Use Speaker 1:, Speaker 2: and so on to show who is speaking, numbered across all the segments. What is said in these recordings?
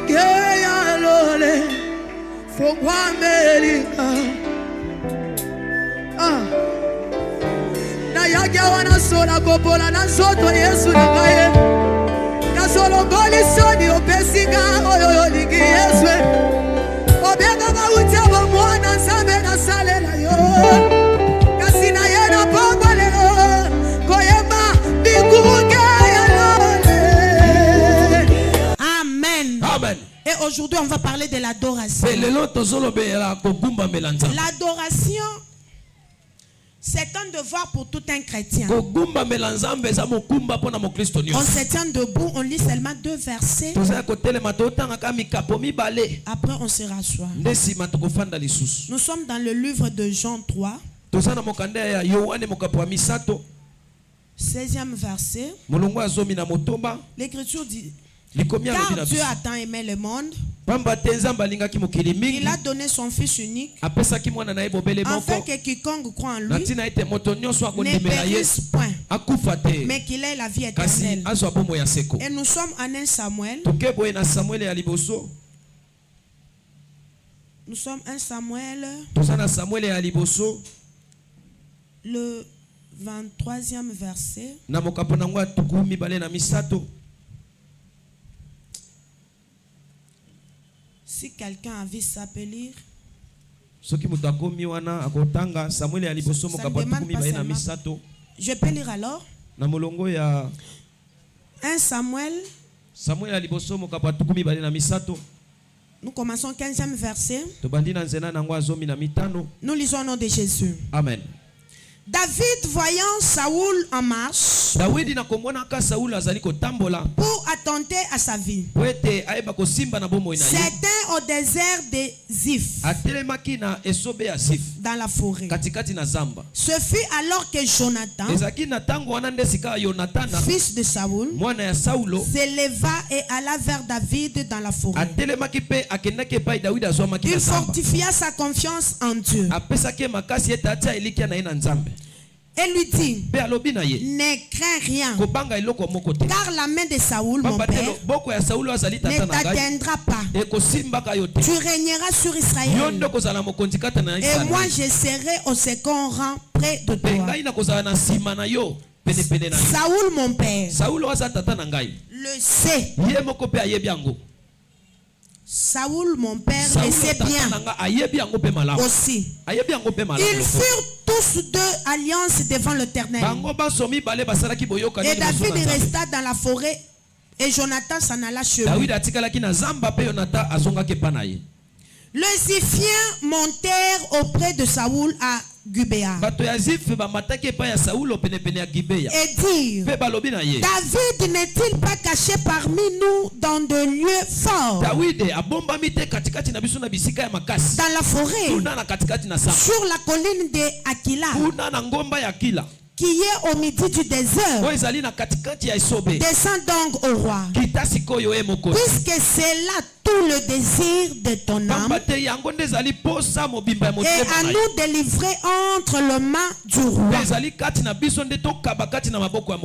Speaker 1: ya lole fongwa melika na yagia wana sola kopola na nzoto Yesu nikaye na solo goli soni opesinga oyo lingi Yesu obega mauta bo mwana nzambe na salela yo kasi na yena bongo leo koyema bikuke ya lole.
Speaker 2: Amen.
Speaker 3: Amen.
Speaker 2: Et aujourd'hui, on va parler de l'adoration. L'adoration, c'est un devoir pour tout un chrétien. On se tient debout, on lit seulement 2 versets. Après, on se rassoit. Nous sommes dans le livre de Jean 3. 16e verset. L'écriture dit: car Dieu a tant aimé le monde, il a donné son Fils unique, afin que quiconque croit en lui ne périsse point, mais qu'il ait la vie éternelle. Et nous sommes en 1 Samuel. Nous sommes 1 Samuel, le 23e verset. Si quelqu'un a vu ça peut lire. Je peux lire alors. 1 Samuel. Nous commençons 15e verset. Nous lisons au nom de Jésus.
Speaker 3: Amen.
Speaker 2: David, voyant Saoul en marche, pour attenter à sa vie, c'était au désert de Ziph, dans la forêt. Ce fut alors que Jonathan, fils de Saoul, s'éleva et alla vers David dans la forêt. Il fortifia sa confiance en Dieu et lui dit: ne crains rien, car la main de Saoul, mon père, ne t'atteindra pas. Tu régneras sur Israël, et moi je serai au second rang près de toi. Saoul, mon père, le sait. Saoul, mon père, le sait bien aussi. Ils furent tous deux alliances devant l'Éternel. Et David resta dans la forêt et Jonathan s'en alla chez lui. Les Ziphiens montèrent auprès de Saoul à Gubéa et dirent: David n'est-il pas caché parmi nous dans de lieux forts, dans la forêt, sur la colline de Aquila, qui est au midi du désert? Descends donc au roi, puisque c'est là tout le désir de ton âme, et à nous délivrer entre les mains du roi.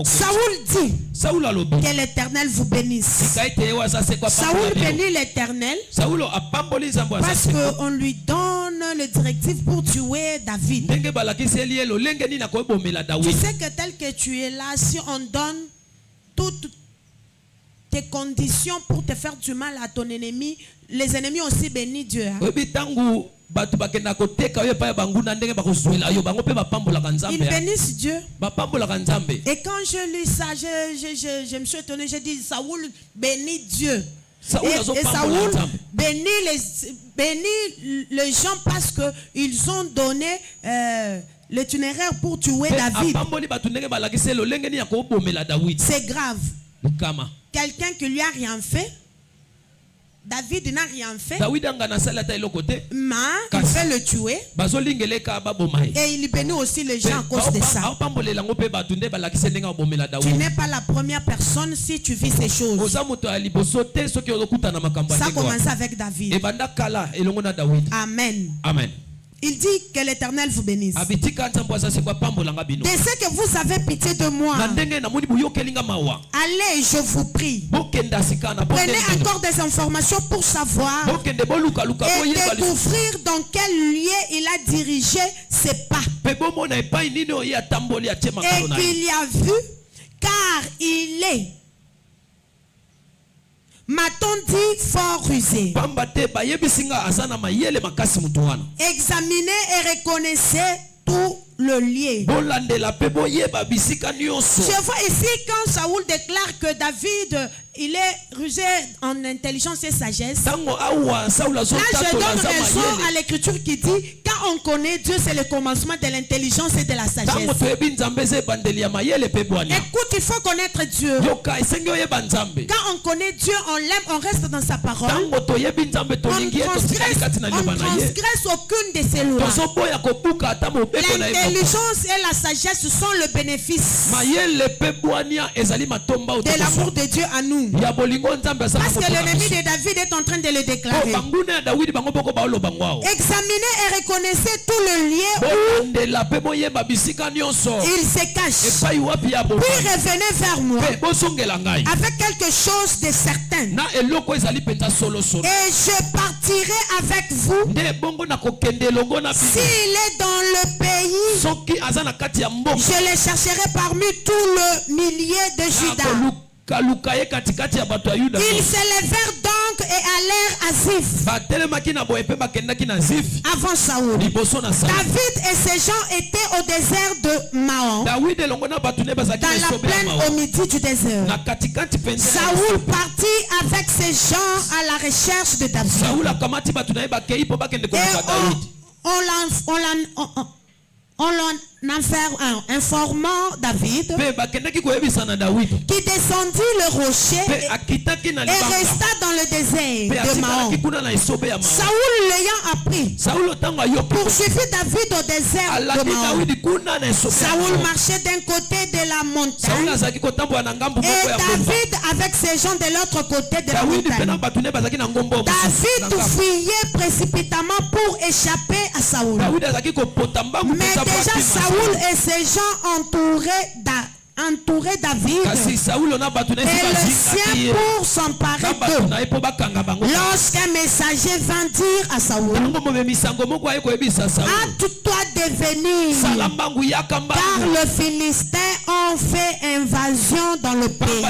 Speaker 2: Saoul dit: que l'Éternel vous bénisse. Saoul bénit l'Éternel parce qu'on lui donne les directives pour tuer David. Tu sais que tel que tu es là, si on donne toutes tes conditions pour te faire du mal à ton ennemi, les ennemis aussi bénissent Dieu. Ils bénissent Dieu. Et quand je lis ça, je me suis étonné. J'ai dit: Saoul bénit Dieu. Et Saoul bénit les gens parce qu'ils ont donné l'itinéraire pour tuer David. C'est grave. Quelqu'un qui lui a rien fait, David n'a rien fait, mais il fait le tuer, et il bénit aussi les gens à cause de ça. Tu n'es pas la première personne si tu vis ces choses. Ça commence avec David.
Speaker 3: Amen.
Speaker 2: Amen.
Speaker 3: Amen.
Speaker 2: Il dit que l'Éternel vous bénisse. De ce que vous avez pitié de moi. Allez, je vous prie. Prenez encore des informations pour savoir et découvrir dans quel lieu il a dirigé ses pas. Et qu'il y a vu, car il est, m'a-t-on dit, fort rusé. Examinez et reconnaissez tout le lieu. Je vois ici quand Saoul déclare que David, il est rusé en intelligence et sagesse. Là, je donne raison à l'écriture qui dit, quand on connaît Dieu, c'est le commencement de l'intelligence et de la sagesse. Écoute, il faut connaître Dieu. Quand on connaît Dieu, on l'aime, on reste dans sa parole. On ne transgresse aucune de ses lois. L'intelligence et la sagesse sont le bénéfice de l'amour de Dieu à nous. Parce que l'ennemi de David est en train de le déclarer. Examinez et reconnaissez tout le lieu où il se cache. Puis revenez vers moi avec quelque chose de certain. Et je partirai avec vous. S'il est dans le pays, je le chercherai parmi tout le millier de Juda. Ils s'élevèrent donc et allèrent à Ziph avant Saoul. David et ses gens étaient au désert de Maon, dans la plaine au midi du désert. Saoul partit avec ses gens à la recherche de David. Et on informant David qui descendit le rocher et resta dans le désert de Maon. Saoul l'ayant appris, poursuivit David au désert de Maon. Saoul marchait d'un côté de la montagne et David avec ses gens de l'autre côté de la montagne. David fuyait précipitamment pour échapper à Saoul. Mais déjà Saoul et ses gens entouraient David et le sien pour s'emparer d'eux. Lorsqu'un messager vint dire à Saoul, hâte-toi de venir, car les Philistins ont fait invasion dans le pays.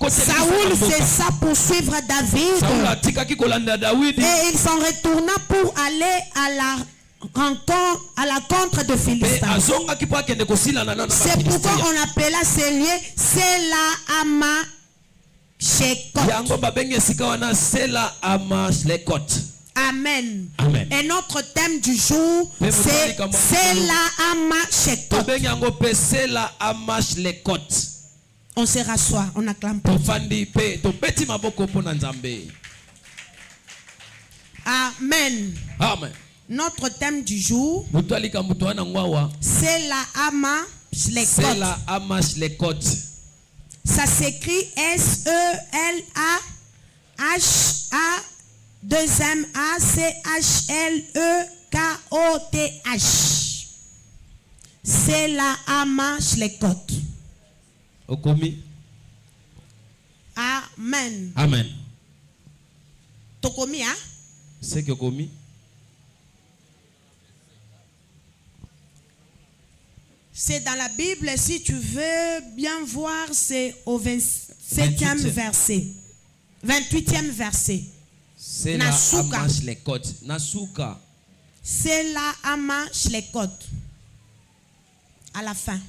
Speaker 2: Saoul cessa pour suivre David et il s'en retourna pour aller à la contre de Philistins. C'est pourquoi on appela ce lieu Sela Hamashekot. Amen.
Speaker 3: Amen.
Speaker 2: Et notre thème du jour, c'est Sela Hamashekot. On se rassoit, on acclame. Amen.
Speaker 3: Amen.
Speaker 2: Notre thème du jour, c'est la Hamashekot. Ça s'écrit S-E-L-A-H-A-2-M-A-C-H-L-E-K-O-T-H. C'est la Hamashekot.
Speaker 3: Okomi.
Speaker 2: Amen.
Speaker 3: Amen.
Speaker 2: Tokomi, hein?
Speaker 3: C'est que Okomi.
Speaker 2: C'est dans la Bible, si tu veux bien voir, c'est au 27e verset. 28e verset.
Speaker 3: C'est la Hamashekot. Nasuka.
Speaker 2: C'est la Hamashekot. À la fin.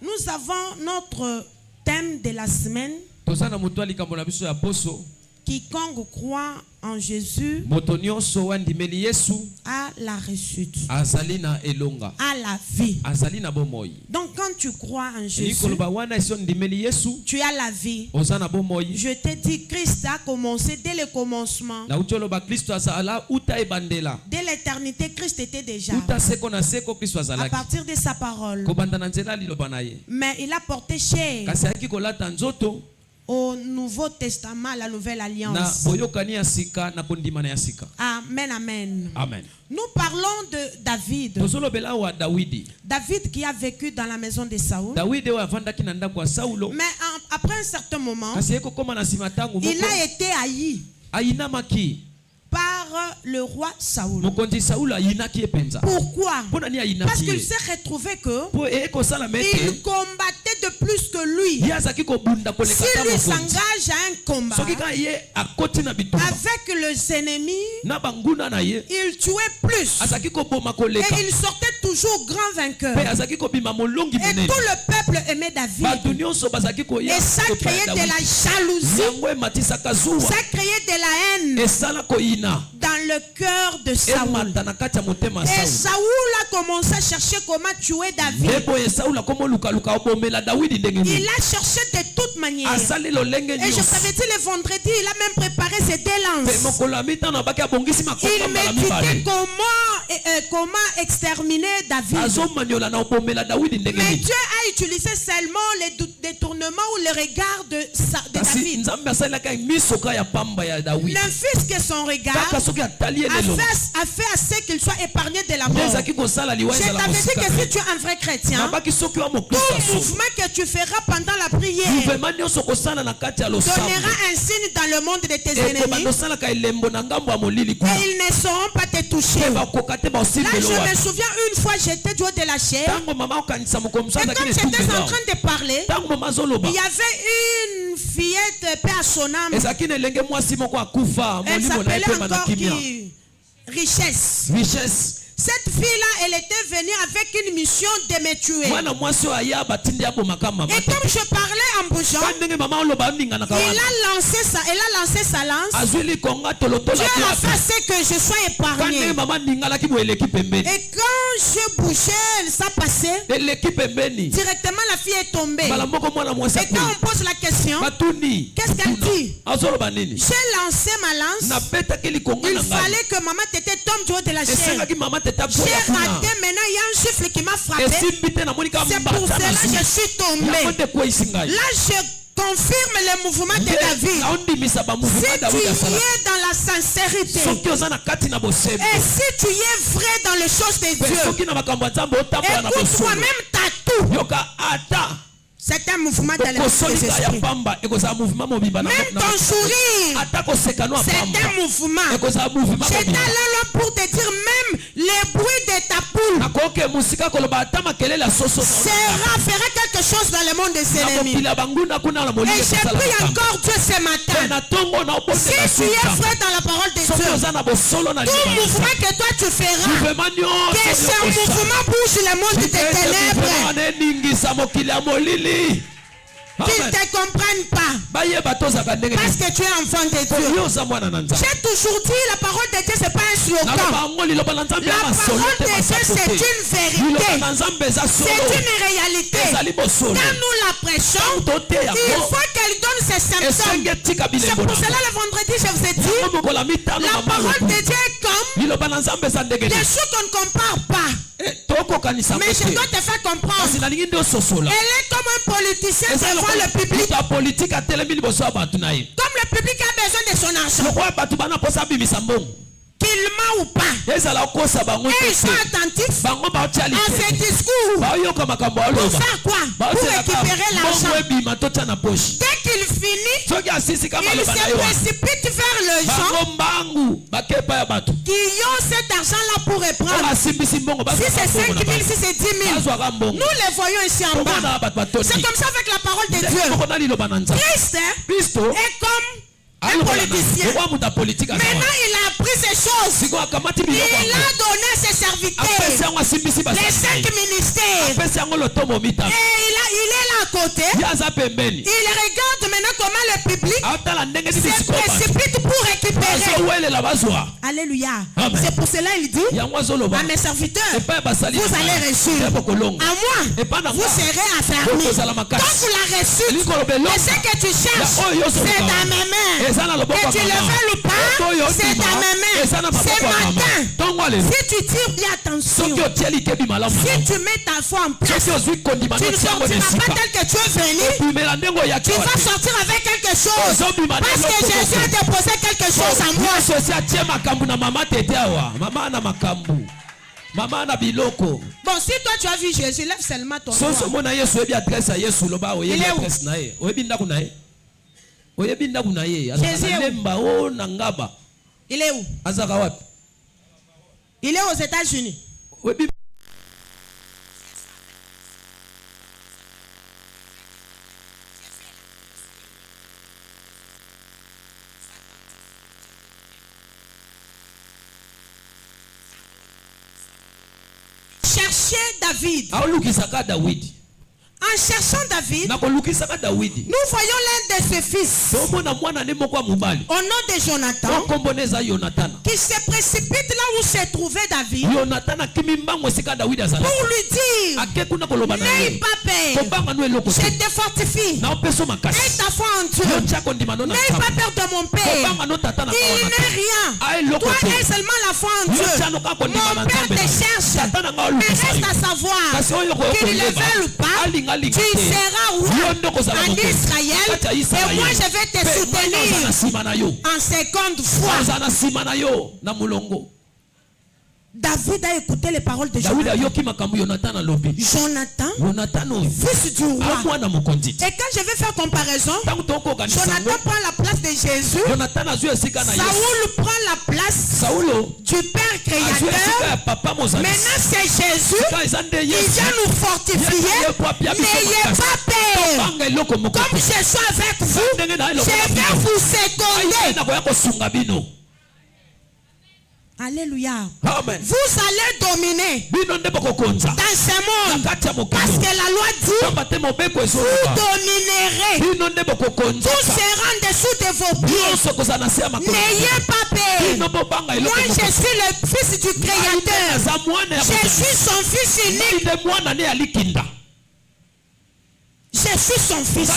Speaker 2: Nous avons notre thème de la semaine. Quiconque croit en Jésus a la réussite, a la vie. Donc quand tu crois en Jésus, tu as la vie. Je te dis, Christ a commencé dès le commencement. Dès l'éternité, Christ était déjà à partir de sa parole. Mais il a porté chair au Nouveau Testament, la Nouvelle Alliance. Amen, amen.
Speaker 3: Amen.
Speaker 2: Nous parlons de David. David qui a vécu dans la maison de Saoul. Mais après un certain moment, il a été haï par le roi Saoul. Pourquoi? Parce qu'il s'est retrouvé que il combattait de plus que lui. Si lui s'engage à un combat avec les ennemis, il tuait plus. Et il sortait toujours grand vainqueur. Et tout le peuple aimait David. Et ça créait de la jalousie. Ça créait de la haine dans le cœur de Saoul. Et Saoul a commencé à chercher comment tuer David. Il a cherché de toutes manières. Et je t'avais dit le vendredi, il a même préparé ses 2 lances. Il méditait comment exterminer David. Mais Dieu a utilisé seulement les détournements ou les regards de David. N'infusque son regard a fait assez qu'il soit épargné de la mort. Je t'avais dit que si tu es un vrai chrétien, tout mouvement que tu feras pendant la prière donnera un signe dans le monde de tes ennemis et ils ne sauront pas te toucher. Là, je me souviens une fois, j'étais du haut de la chair et comme j'étais en train de parler, il y avait une fillette, paix à son âme. Elle s'appelait encore qui? Richesse. Cette fille-là, elle était venue avec une mission de me tuer. Et comme je parlais en bougeant, elle a lancé sa lance. Dieu a fait que je sois épargné. Et quand je bougeais, ça passait. Directement, la fille est tombée. Et quand on pose la question, qu'est-ce qu'elle dit? J'ai lancé ma lance. Il fallait que maman t'était tombe du haut de la chair. J'ai raté, maintenant il y a un chiffre qui m'a frappé. C'est pour cela que je suis tombé. Là je confirme le mouvement de David. Si tu y es dans la sincérité et si tu y es vrai dans les choses de Dieu, écoute toi-même t'as tout. C'est un mouvement dans les esprits. Même ton sourire, c'est un mouvement. J'étais là pour te dire même les bruits de ta poule fera quelque chose dans le monde des ennemis. Et j'ai pris encore Dieu ce matin. Si tu es vrai dans la parole de Dieu, tout mouvement que toi tu feras, que ce mouvement bouge le monde des ténèbres. Qu'ils ne te comprennent pas. Parce que tu es enfant de Dieu. J'ai toujours dit la parole de Dieu c'est pas un slogan. La parole de Dieu c'est une vérité. C'est une réalité. Quand nous la prêchons, il faut qu'elle donne ses symptômes. C'est pour cela le vendredi je vous ai dit, la parole de Dieu est comme des choses qu'on ne compare pas. Mais je dois te faire comprendre. Elle est comme un politicien devant le public. Comme le public a besoin de son argent, qu'il ment ou pas, et ils sont attentifs à ses discours. Pour faire quoi? Pour récupérer l'argent. Dès qu'il finit, il se précipite vers les gens qui ont cet argent-là pour reprendre. Si c'est 5 000, si c'est 10 000, nous les voyons ici en bas. C'est comme ça avec la parole de Dieu. Christ est comme un politicien. Maintenant il a appris ces choses. Il a donné ses serviteurs les 5 ministères. Et il est là à côté. Il regarde maintenant comment le public se précipite pour récupérer. Alléluia. C'est pour cela il dit à mes serviteurs, vous allez reçu. À moi, vous serez affermis. Quand vous l'avez reçu, et ce que tu cherches, c'est dans mes mains. Que tu le veuilles ou pas, c'est dans mes mains. Ce matin, si tu tires bien attention. Si tu mets ta foi en place, tu ne sortiras pas tel que tu es venu. Tu vas sortir avec quelque chose. Parce que Jésus a déposé quelque chose en moi. Bon, si toi tu as vu Jésus, lève seulement ton doigt. Il est où? Il est aux États-Unis. Cherchez David. En cherchant David, nous voyons l'un de ses fils, au nom de Jonathan, qui se précipite là où se trouvait David pour lui dire: n'aie pas peur, je te fortifie, aie ta foi en Dieu, n'aie pas peur de mon père, il n'est rien, toi aie seulement la foi en Dieu, mon père te cherche, mais reste à savoir qu'il ne veut pas. Tu seras roi en Israël et moi je vais te soutenir en seconde fois. David a écouté les paroles de Jonathan, fils du roi. Et quand je vais faire comparaison, Jonathan prend la place de Jésus, Saoul prend la place du Père Créateur. Maintenant c'est Jésus qui vient nous fortifier. N'ayez pas peur. Comme je suis avec vous, je vais vous seconder. Alléluia. Amen. Vous allez dominer dans ce monde. Parce que la loi dit: vous dominerez. Tout sera en dessous de vos pieds. N'ayez pas peur. Moi je suis le fils du Créateur. Je suis son fils unique. Je suis son fils.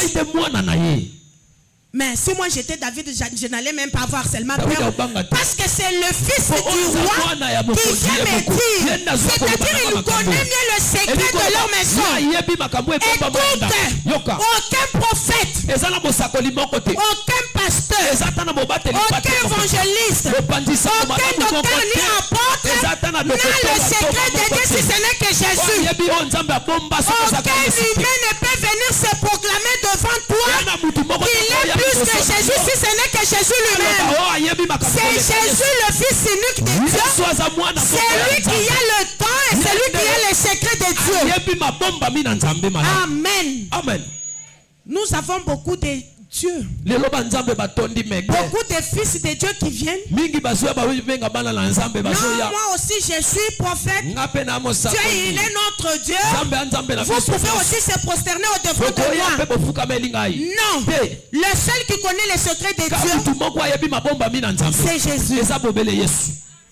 Speaker 2: Mais si moi j'étais David, je n'allais même pas avoir seulement peur. Parce que c'est le fils du roi qui vient me dire. C'est-à-dire il connaît mieux le secret de leur maison. Écoute, aucun prophète, aucun pasteur, aucun évangéliste, aucun docteur ni apôtre n'a le secret de Dieu si ce n'est que Jésus. Aucun humain ne peut venir se proclamer devant toi qu'il est plus que Jésus si ce n'est que Jésus lui-même. C'est Jésus le Fils unique de Dieu. C'est lui qui a le temps et c'est lui qui a les secrets de Dieu. Amen. Amen. Nous avons beaucoup de Dieu. Beaucoup de fils de Dieu qui viennent. Non, moi aussi je suis prophète. Dieu il est notre Dieu. Vous pouvez aussi se prosterner au-devant de moi. Non. Le seul qui connaît les secrets de Dieu, c'est Jésus.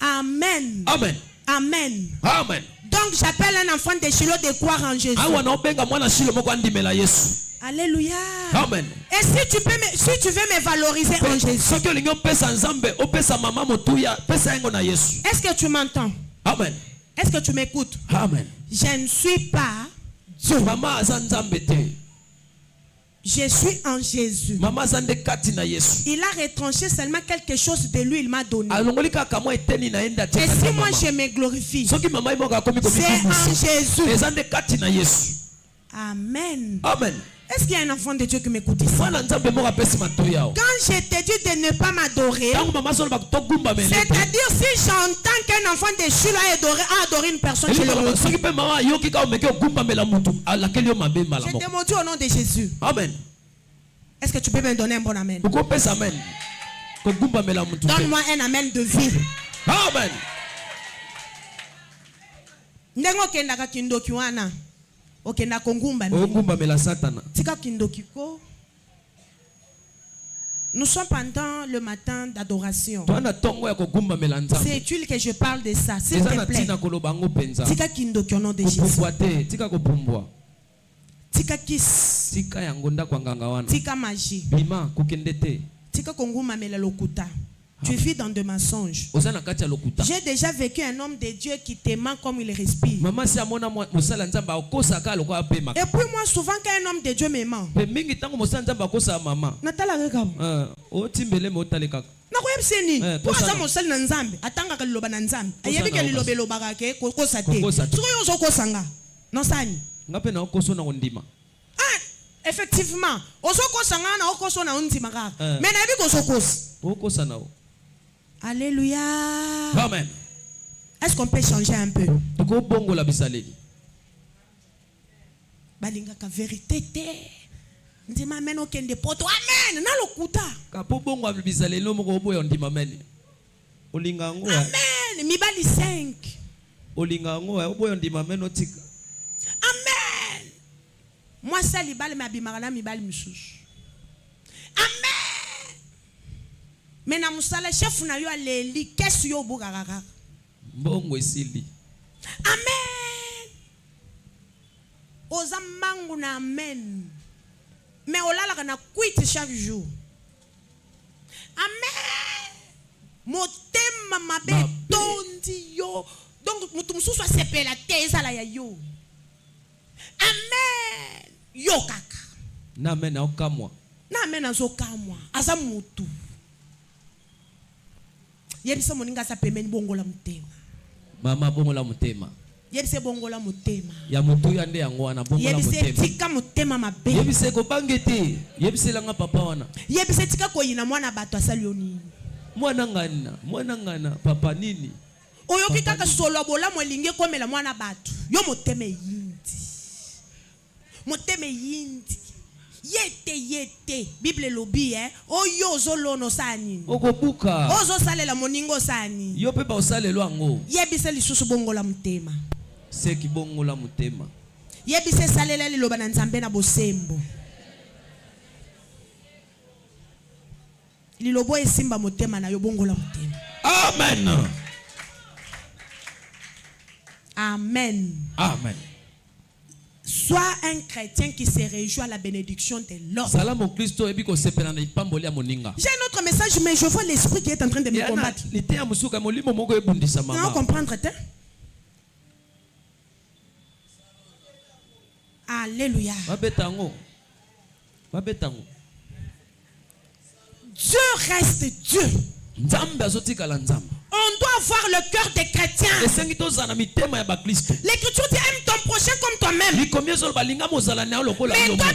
Speaker 2: Amen. Amen. Amen. Amen. Donc j'appelle un enfant de Shiloh de croire en Jésus. Alléluia. Amen. Et si tu veux me valoriser en Jésus, est-ce que tu m'entends? Amen. Est-ce que tu m'écoutes? Amen. Je ne suis pas Dieu. Je suis en Jésus. Il a retranché seulement quelque chose de lui, il m'a donné. Et si moi je me glorifie, c'est en Jésus. Amen. Amen. Est-ce qu'il y a un enfant de Dieu qui m'écoute ici? Quand je te dis de ne pas m'adorer, c'est-à-dire si j'entends qu'un enfant de Shiloh a adoré une personne, je le maudis. Je te maudis au nom de Jésus. Amen. Est-ce que tu peux me donner un bon amen? Donne-moi un amen de vie. Amen. Nous sommes pendant le matin d'adoration. C'est utile que je parle de ça. S'il te plaît. Tika kindoki au nom de Jésus. Tika kiss. Tika magie. Tika konguma mela lokuta. Tu vis dans de mensonges. J'ai déjà vécu un homme de Dieu qui te ment comme il respire. Et puis moi, souvent quand un homme de Dieu me ment, effectivement, alléluia.
Speaker 3: Amen.
Speaker 2: Est-ce qu'on peut changer un peu? Balingaka vérité te. Ndima amen okende poto. Amen. Na lokuta.
Speaker 3: Kapobongo bizaleli moko boyo ndima amen. Olinga ngo.
Speaker 2: Amen. Mibali 5.
Speaker 3: Olinga ngo boyo ndima amen otika.
Speaker 2: Amen. Moi ça libale mabimaka na mibali misusu. Amen. Mais na musala chef na yo aleli kesu yo bukaka.
Speaker 3: Mbongo esili.
Speaker 2: Amen. Oza mangu na amen. Mais olala na quit chaque jour. Amen. Motema mabe tondi yo. Donc mutu mususu asepela te ezala ya yo. Amen. Yo kaka.
Speaker 3: Na amen okamwa.
Speaker 2: Na amen azokamwa. Aza mutu. Yebise moninga sa pemeni bongola mutema.
Speaker 3: Mama bongola mutema.
Speaker 2: Yebise bongola mutema.
Speaker 3: Ya mutu yande yango wana bongola mutema.
Speaker 2: Yebise tika mutema mabe.
Speaker 3: Yebise ko bangete. Yebise langa papa wana.
Speaker 2: Yebise tika ko yina mwana bato asalioni.
Speaker 3: Mwana ngana papa nini?
Speaker 2: Oyoki kaka solo bola mwelinge komela mwana bato. Yo muteme yindi. Muteme yindi. Yete Bible lobi oyo zolono sani
Speaker 3: okobuka
Speaker 2: ozo salela moningo sani
Speaker 3: yo pe ba osalelo ango
Speaker 2: yebise lisusu bongola mutema
Speaker 3: seki bongola mutema
Speaker 2: yebise salela liloba na nzambe na bosembo lilobo esimba mutema na yo bongola mutema.
Speaker 3: Amen.
Speaker 2: Amen.
Speaker 3: Amen.
Speaker 2: Sois un chrétien qui se réjouit à la bénédiction de l'autre. J'ai un autre message, mais je vois l'esprit qui est en train de me combattre. Non, comprendre. Alléluia. Dieu reste Dieu. On doit avoir le cœur des chrétiens. L'écriture dit aime ton prochain comme toi-même. Mais toi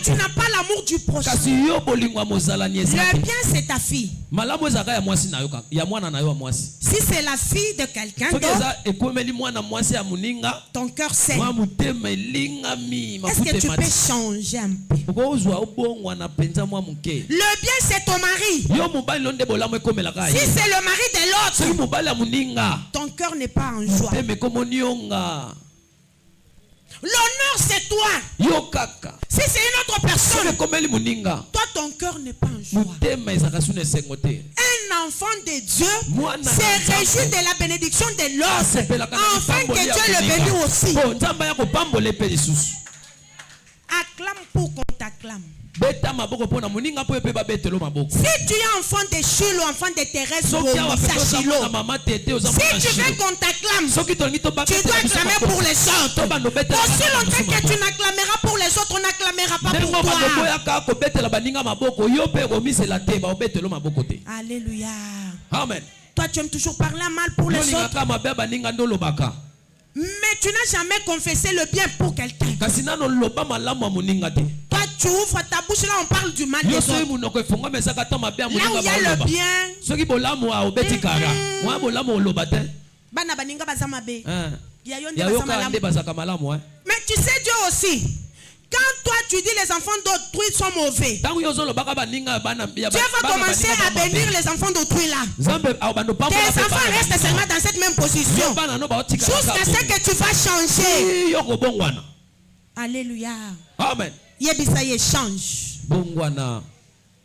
Speaker 2: tu n'as pas l'amour du prochain. Le bien c'est ta fille. Si c'est la fille de quelqu'un d'autre, ton cœur saigne. Est-ce que tu peux changer un peu? Le bien c'est ton mari. Si c'est le mari de l'autre, ton cœur n'est pas en joie. L'honneur c'est toi. Si c'est une autre personne, toi ton cœur n'est pas en joie. Un enfant de Dieu se réjouit de la bénédiction de l'autre, afin que Dieu le bénisse aussi. Acclame pour qu'on t'acclame. Si tu es enfant de Chilo, enfant de Thérèse, si tu veux qu'on t'acclame, tu dois acclamer pour les autres. Aussi longtemps que tu n'acclameras pour les autres, on n'acclamera pas pour toi. Alléluia. Amen. Toi tu aimes toujours parler mal pour les autres, mais tu n'as jamais confessé le bien pour quelqu'un. Toi tu ouvres ta bouche, là on parle du mal des autres. Là où il y a le bien. Mais tu sais Dieu aussi, quand toi tu dis les enfants d'autrui sont mauvais, Dieu va commencer à bénir les enfants d'autrui là. Tes enfants restent seulement dans cette même position jusqu'à ce que tu vas changer. Alléluia.
Speaker 3: Amen.
Speaker 2: Yebisa change.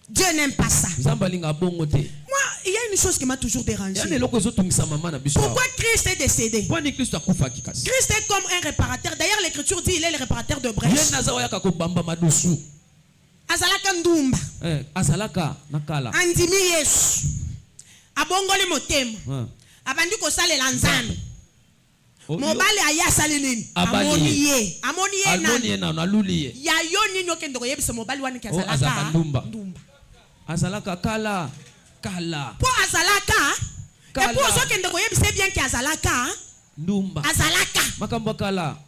Speaker 2: Dieu n'aime pas ça. Moi, il y a une chose qui m'a toujours dérangé. Pourquoi Christ est décédé? Christ est comme un réparateur. D'ailleurs, l'écriture dit il est le réparateur de brèches. Azalaka ndumba. Andimi Yesu. abongoli motema abandi ko salela nzambe mobali aya salinini amoni ye
Speaker 3: na aluliye
Speaker 2: ya yo nini okende koyebisa mobali wana ki azalaka
Speaker 3: ndumba azalaka kala
Speaker 2: po azalaka et po okende koyebisa bien ki azalaka
Speaker 3: ndumba
Speaker 2: azalaka
Speaker 3: makambo kala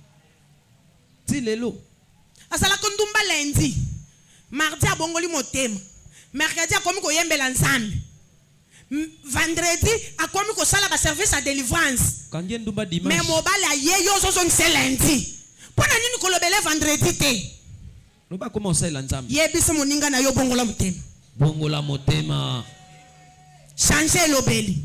Speaker 3: ti lelo
Speaker 2: azalaka ndumba lundi mardi abongoli motema mercredi akomi koyembela nzambe vendredi akomi kosala ba service à délivrance mais mobali aye yo zozongisa lundi mpona nini kolobele vendredi te
Speaker 3: loba koma osala nzambe
Speaker 2: yebisa moninga na yo bongola motema changer lobeli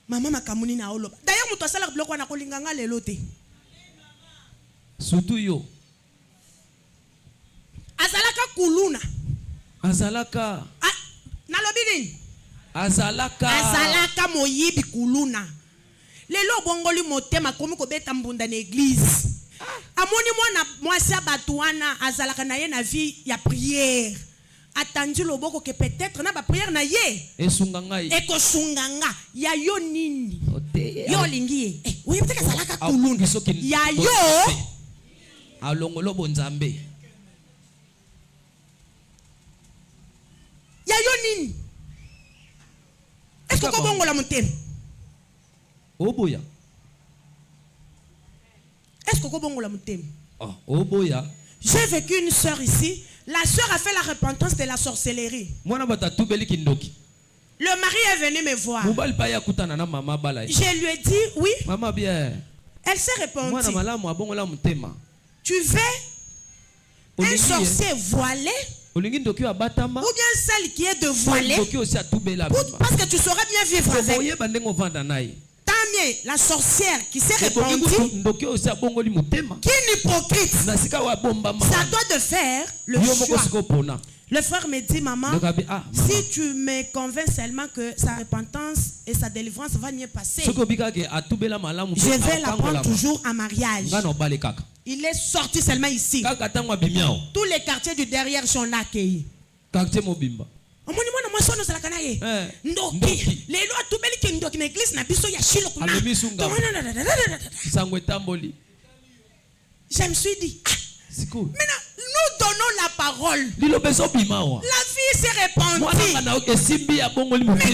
Speaker 2: mama makamuni na oloba d'ailleurs muto asala biloko wana kolinganga lelo te
Speaker 3: surtout yo azalaka
Speaker 2: nalobi nini
Speaker 3: azalaka
Speaker 2: moyibi kuluna lelo bongoli motema komi kobeta mbunda na église amoni mwana mwasi abatu wana azalaka na ye na vie ya prière attendu loboko que peut-être na ba prière na ye ekosunga nga ya yo nini yo lingi ye peut-être azalaka kuluna ya yo
Speaker 3: alongolo bonzambe
Speaker 2: ya yo nini est-ce que kobongola motema
Speaker 3: oboya
Speaker 2: est-ce que kobongola motema
Speaker 3: oboya
Speaker 2: j'ai vécu une sœur ici. La sœur a fait la repentance de la sorcellerie. Le mari est venu me voir. Je lui ai dit oui. Elle s'est répandue. Tu veux un sorcier voilé ou bien celle qui est de voilé parce que tu saurais bien vivre avec. Tant mieux, la sorcière qui s'est répandue, qui est hypocrite, ça doit de faire le choix. Le frère me dit, maman, si tu me convaincs seulement que sa repentance et sa délivrance va mieux passer, je vais la prendre toujours en mariage. Il est sorti seulement ici. Tous les quartiers du derrière sont là accueillis. Omoni mwana mwasono zalaka na ye ndoki lelo atubeli ki ndoki na église na biso ya Shilo kuna
Speaker 3: sangwe tamboli.
Speaker 2: Je me suis dit maintenant nous donnons la parole, la vie s'est répandue, mais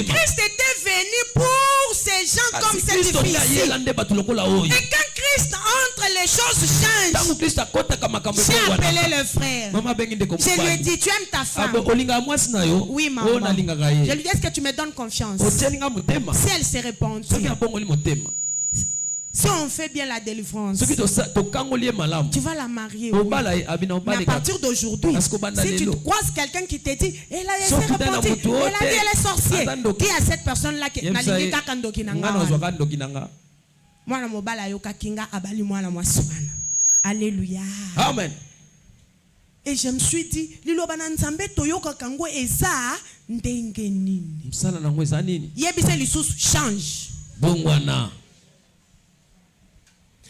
Speaker 2: Christ était venu pour ces gens comme cette fille. Et quand Christ entre, les choses changent. J'ai appelé le frère, je lui ai dit, tu aimes ta femme? Oui maman. Je lui ai dit, est-ce que tu me donnes confiance? Si elle s'est répandue, si on fait bien la délivrance, tu vas la marier. Oui. Mais à partir d'aujourd'hui, si tu croises quelqu'un qui te dit elle a été répandue, elle a dit elle est sorcière, dis à cette personne-là que alléluia.
Speaker 3: Amen.
Speaker 2: Et je me suis dit, Lilobana Nzambe toyoka kango eza ndenge nini. Yebise lisusu change.
Speaker 3: Bongwana.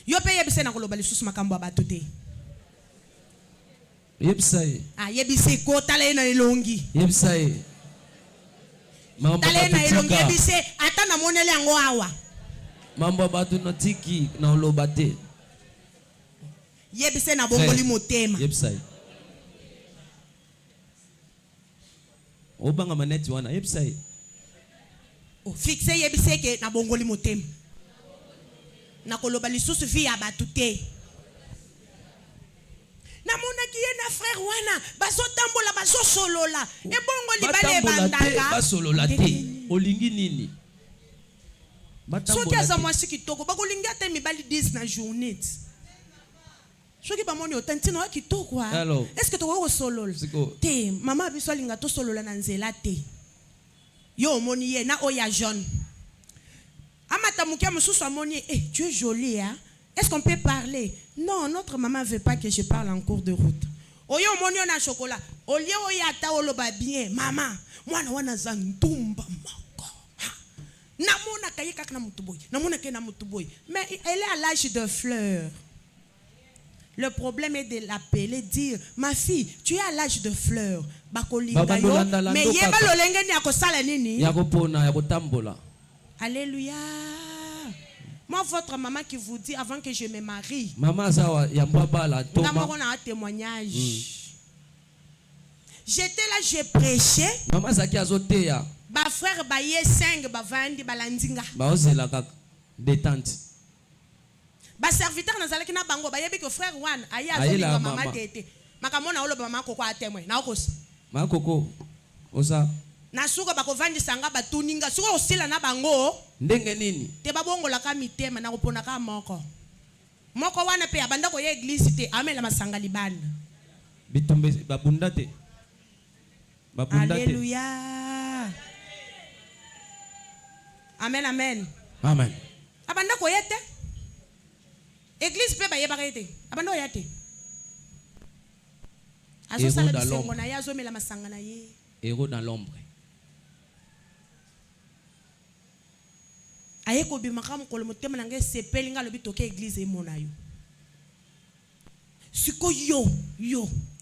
Speaker 2: Yope yebise na koloba lisusu makambo abatu te.
Speaker 3: Yebise.
Speaker 2: Yebise ko tale na elongi.
Speaker 3: Yebise.
Speaker 2: Tale na elongi yebise ata na monele yango awa.
Speaker 3: Mambo abatu na tiki na oloba te.
Speaker 2: Yebise na bongoli motema.
Speaker 3: Yebise. Obanga maneti wana yebise.
Speaker 2: Fixe yebise ke na bongoli motema. Na koloba lisusu fi ya batu te. Na mona ki ye na frère wana baso tambola baso solola e bongo libale bandaka
Speaker 3: basolola te olingi nini
Speaker 2: soki aza mwasi kitoko bakolingi ate mibali 10 na journée soki bamoni otantina wa kitoko est-ce que to wo solola te mama biso linga to solola na nzela te yo moni ye na oya jaune amata mukia mususu amoni tu es jolie hein. Est-ce qu'on peut parler? Non, notre maman ne veut pas que je parle en cours de route. Oyo moni on a chocolat. Olie oyata oloba bien. Maman, moi na wana zantumba mako. Namona kaye kak na mutuboy. Namona ke na mutuboy. Mais elle est à l'âge de fleurs. Le problème est de l'appeler, dire, ma fille, tu es à l'âge de fleurs. Mais alléluia. Moi, votre maman qui vous dit avant que je me marie. Maman, ça y a un témoignage. J'étais là, j'ai prêché. Maman, ça qui a sauté. Ba frère baye 5 ba vandi balandinga. Ba ozela kaka détente. Ba serviteur nazalaki na bango bayebi que frère Juan aya azolinga mama tete. Makamona oloba mama koko atemwe na okosa. Mama koko osa. Na suka bakovandisa nga batuninga suka osila na bango. Ndenge nini? Te babongola ka mitema na kopona ka moko. Moko wana pe abanda ko ye église te amela masanga libana. Bitumbe babunda te. Babunda te. Alléluia. Amen, amen. Amen. Abanda ko yete. Église pe ba yeba yete. Abanda yete. Azo sala bisengo na yazo mela masanga na ye. Héros dans l'ombre. Ayeko bimakamu ko motema na nge sepeli nga lobi toke église e monayo. Siko yo.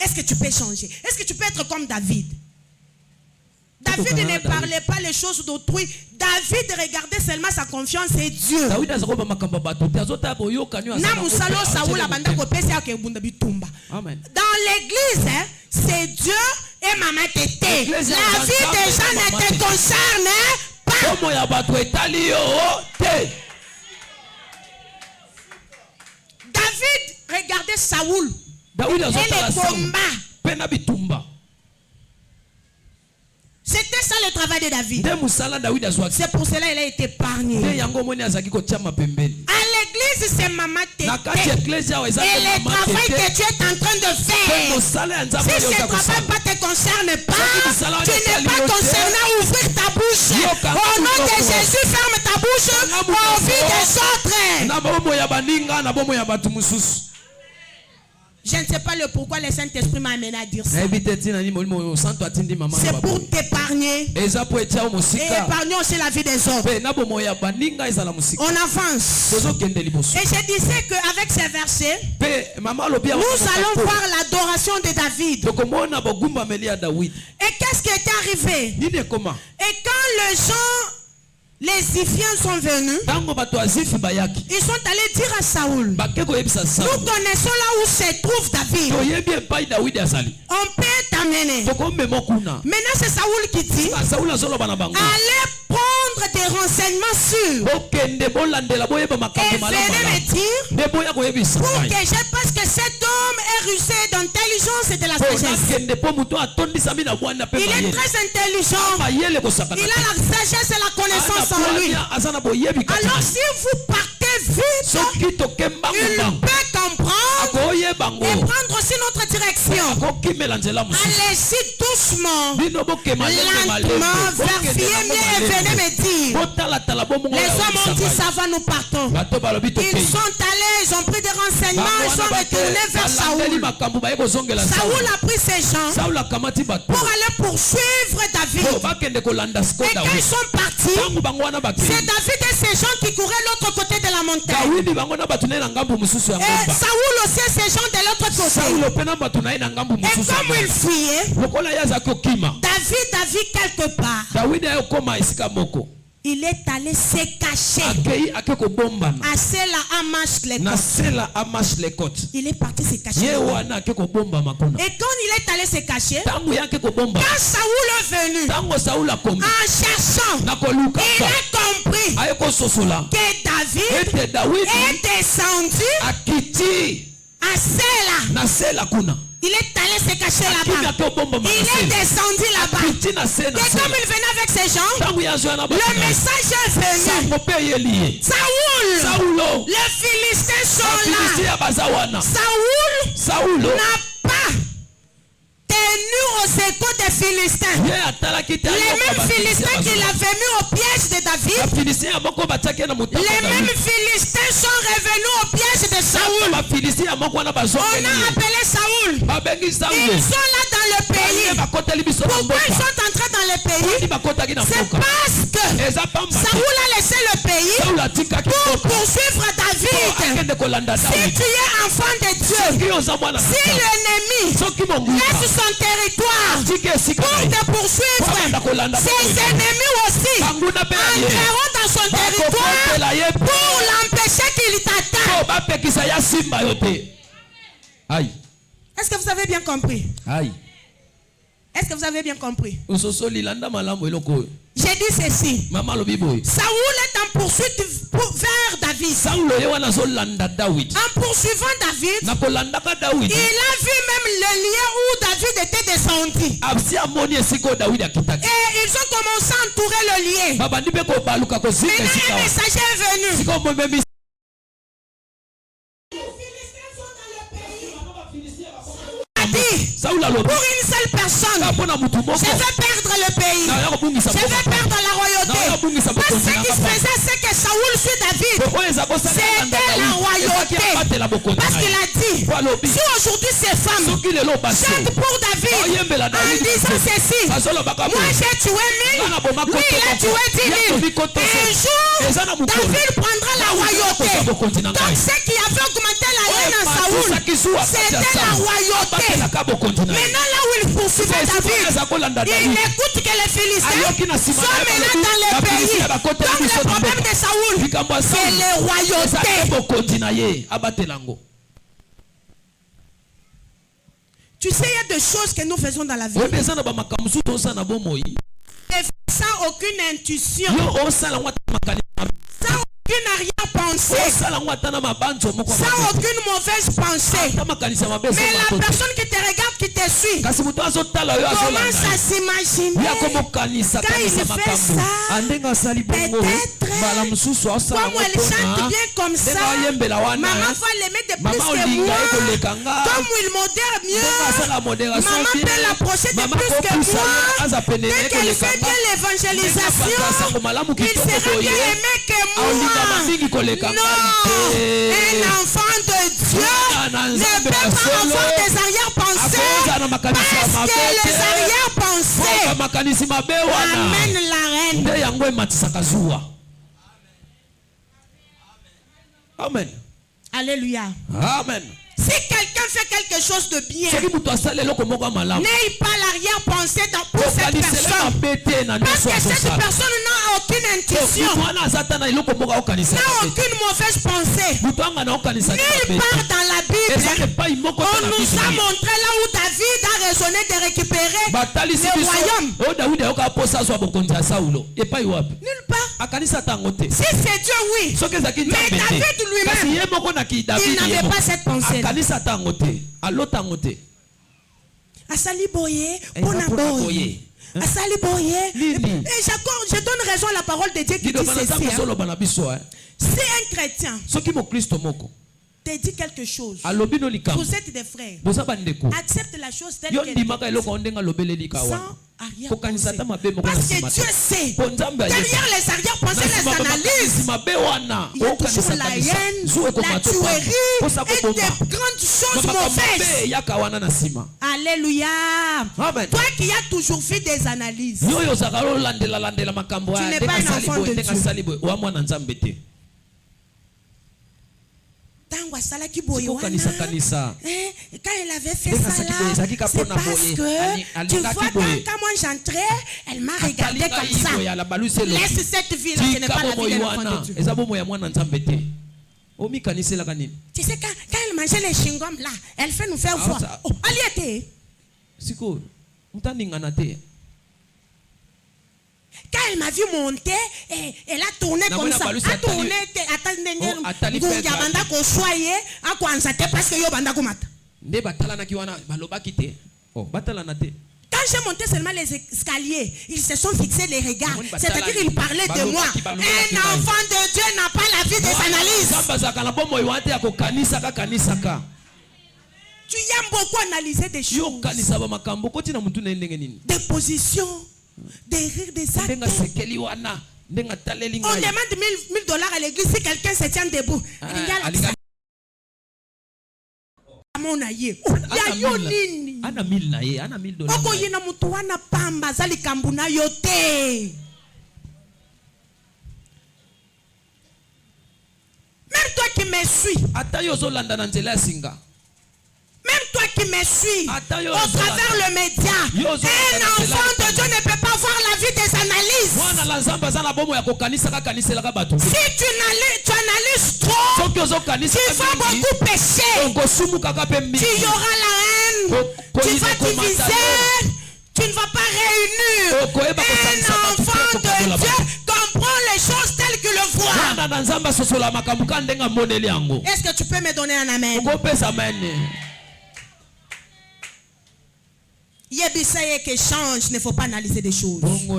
Speaker 2: Est-ce que tu peux changer? Est-ce que tu peux être comme David? David ne parlait pas les choses d'autrui. David regardait seulement sa confiance et Dieu. Dans l'église, c'est Dieu et Maman Tété. La vie des gens ne te concerne pas. David regardait Saoul et les combats. C'était ça le travail de David. C'est pour cela qu'il a été épargné. À l'église, c'est Maman Tété. Et le travail que tu es en train de faire, si ce travail ne te concerne pas, tu n'es pas concerné à ouvrir ta bouche. Au nom de Jésus, ferme ta bouche pour vie des autres. Je ne sais pas le pourquoi le Saint-Esprit m'a amené à dire ça. C'est pour t'épargner. Et épargner aussi la vie des autres. On avance. Et je disais qu'avec ces versets, nous allons voir l'adoration de David. Et qu'est-ce qui est arrivé? Et quand les gens, les Ziphiens sont venus, ils sont allés dire à Saoul, nous connaissons là où se trouve David, on peut t'amener. Maintenant c'est Saoul qui dit, allez prendre des renseignements sûrs et venez me dire pour que je pense que cet homme est rusé d'intelligence et de la sagesse. Il est très intelligent, il a la sagesse et la connaissance en lui. Alors si vous partez vite, il peut comprendre et prendre aussi notre direction. Allez-y doucement, lentement, vérifiez mieux et venez me dire. Les hommes ont dit ça va, nous partons. Ils sont allés, ils ont pris des renseignements, ils sont retournés vers Saoul. Saoul a pris ses gens pour aller poursuivre David. Et quand ils sont partis, c'est David et ses gens qui couraient de l'autre côté de la montagne. Et Saoul aussi et ses gens de l'autre côté. Et comme il fuyait, David a vu quelque part. Il est allé se cacher à Sela Hamash Lekot. Il est parti se cacher. Et quand il est allé se cacher, quand Saoul est venu en cherchant, il a compris que David est descendu à Sela. Il est allé se cacher là-bas. Il est descendu là-bas. Et comme il venait avec ses gens, le message est venu. Saoul, les Philistins sont là. Saoul n'a pas tenu aux échos des Philistins. Les mêmes Philistins qu'il a venus au piège de David, les mêmes Philistins sont revenus au piège de Saoul. On a appelé Saoul. Ils sont là dans le le pays. Pourquoi ils sont entrés dans le pays? C'est parce que Saoul a laissé le pays pour poursuivre David. Si tu es enfant de Dieu, si l'ennemi laisse son territoire pour te poursuivre, ses ennemis aussi entreront dans son territoire pour l'empêcher qu'il t'attaque. Est-ce que vous avez bien compris? Est-ce que vous avez bien compris? J'ai dit ceci. Saoul est en poursuite vers David. En poursuivant David, il a vu même le lieu où David était descendu. Et ils ont commencé à entourer le lieu. Maintenant, un messager est venu. Pour une seule personne, je vais perdre le pays, je vais perdre la royauté. Parce que ce qui se faisait, c'est que Saoul suit David, c'était la royauté. Parce qu'il a dit, si aujourd'hui ces femmes chantent pour David en disant ceci, moi j'ai tué 1000, lui il a tué 10 000, et un jour David prendra la royauté. Donc ce qui avait augmenté la haine en Saoul, c'était la royauté. Maintenant là où il poursuivait David, il écoute que les Philistins sont maintenant dans le pays. Donc le problème de Saoul, c'est les royautés. Tu sais, il y a des choses que nous faisons dans la vie sans aucune intuition, sans aucune arrière-pensée, sans aucune mauvaise pensée. Mais la personne qui te regarde, qui te suit, commence à s'imaginer quand il fait ça, peut-être comme elle chante bien comme ça, maman va l'aimer de plus que moi. Comme il modère mieux, maman peut l'approcher de plus que moi. Dès qu'elle fait bien l'évangélisation, il sera bien aimé que moi. Non, un enfant de Dieu ne peut pas avoir des arrière-pensées, parce que les arrière-pensées amènent la reine.
Speaker 3: Amen.
Speaker 2: Alléluia.
Speaker 3: Amen.
Speaker 2: Si quelqu'un fait quelque chose de bien, n'ayez pas l'arrière-pensée pour cette personne. Parce que cette personne n'a aucune intuition, n'a aucune mauvaise pensée. Nulle part dans la Bible, on nous a montré là où David a raisonné de récupérer le royaume. Nulle part. Si c'est Dieu, oui. Mais David lui-même, il n'avait pas cette pensée. Asali boye, bonaboye. Asali boye. Et je donne raison à la parole de Dieu qui dit ceci. Si un chrétien te dit quelque chose, vous êtes des frères, accepte la chose telle qu'elle est, sans arrière-pensée. Parce que Dieu sait, derrière les arrière-pensées, les analyses, il y a toujours la haine, la tuerie et des grandes choses mauvaises. Alléluia. Toi qui as toujours fait des analyses, tu n'es pas un enfant de Dieu. Quand elle avait fait ça là, c'est parce que tu vois, quand moi j'entrais, elle m'a regardé comme ça. Laisse cette vie là, ce n'est pas la vie d'un enfant de Dieu. Tu sais, quand elle mangeait les chewing-gums là, elle fait nous faire voir. Oh, allez, quand elle m'a vu monter, elle a tourné comme ça. Elle a tourné, quand j'ai monté seulement les escaliers, ils se sont fixés les regards. C'est-à-dire qu'ils parlaient de moi. Un enfant de Dieu n'a pas la vie des analyses. Tu aimes beaucoup analyser des choses, des positions, des rires, des actes. On demande $1000 à l'église si quelqu'un se tient debout. Mon aïe.
Speaker 3: Ana 1000 na ye, ana 1000 dollars.
Speaker 2: Oko yena mutu wana pamba zali kambuna yote. Même toi qui me suis.
Speaker 3: Ata yo zo landa na nzela singa.
Speaker 2: Même toi qui me suis, au travers le média, un enfant de Dieu ne peut pas voir la vie des analyses. Si tu analyses trop, tu vas beaucoup pécher. Tu y auras la haine, tu vas diviser, tu ne vas pas réunir. Un enfant de Dieu comprend les choses telles qu'il le voit. Est-ce que tu peux me donner un amen? Yebisaye que change, ne faut pas analyser des choses. Dis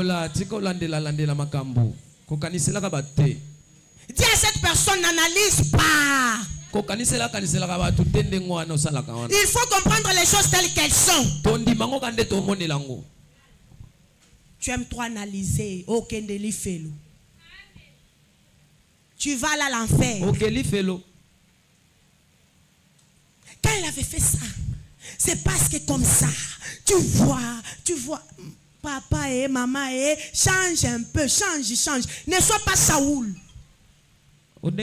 Speaker 2: à cette personne, n'analyse pas. Il faut comprendre les choses telles qu'elles sont. Tu aimes trop analyser. Tu vas là à l'enfer. Quand il avait fait ça, c'est parce que comme ça, tu vois, papa et maman change un peu, change. Ne sois pas Saoul. En tout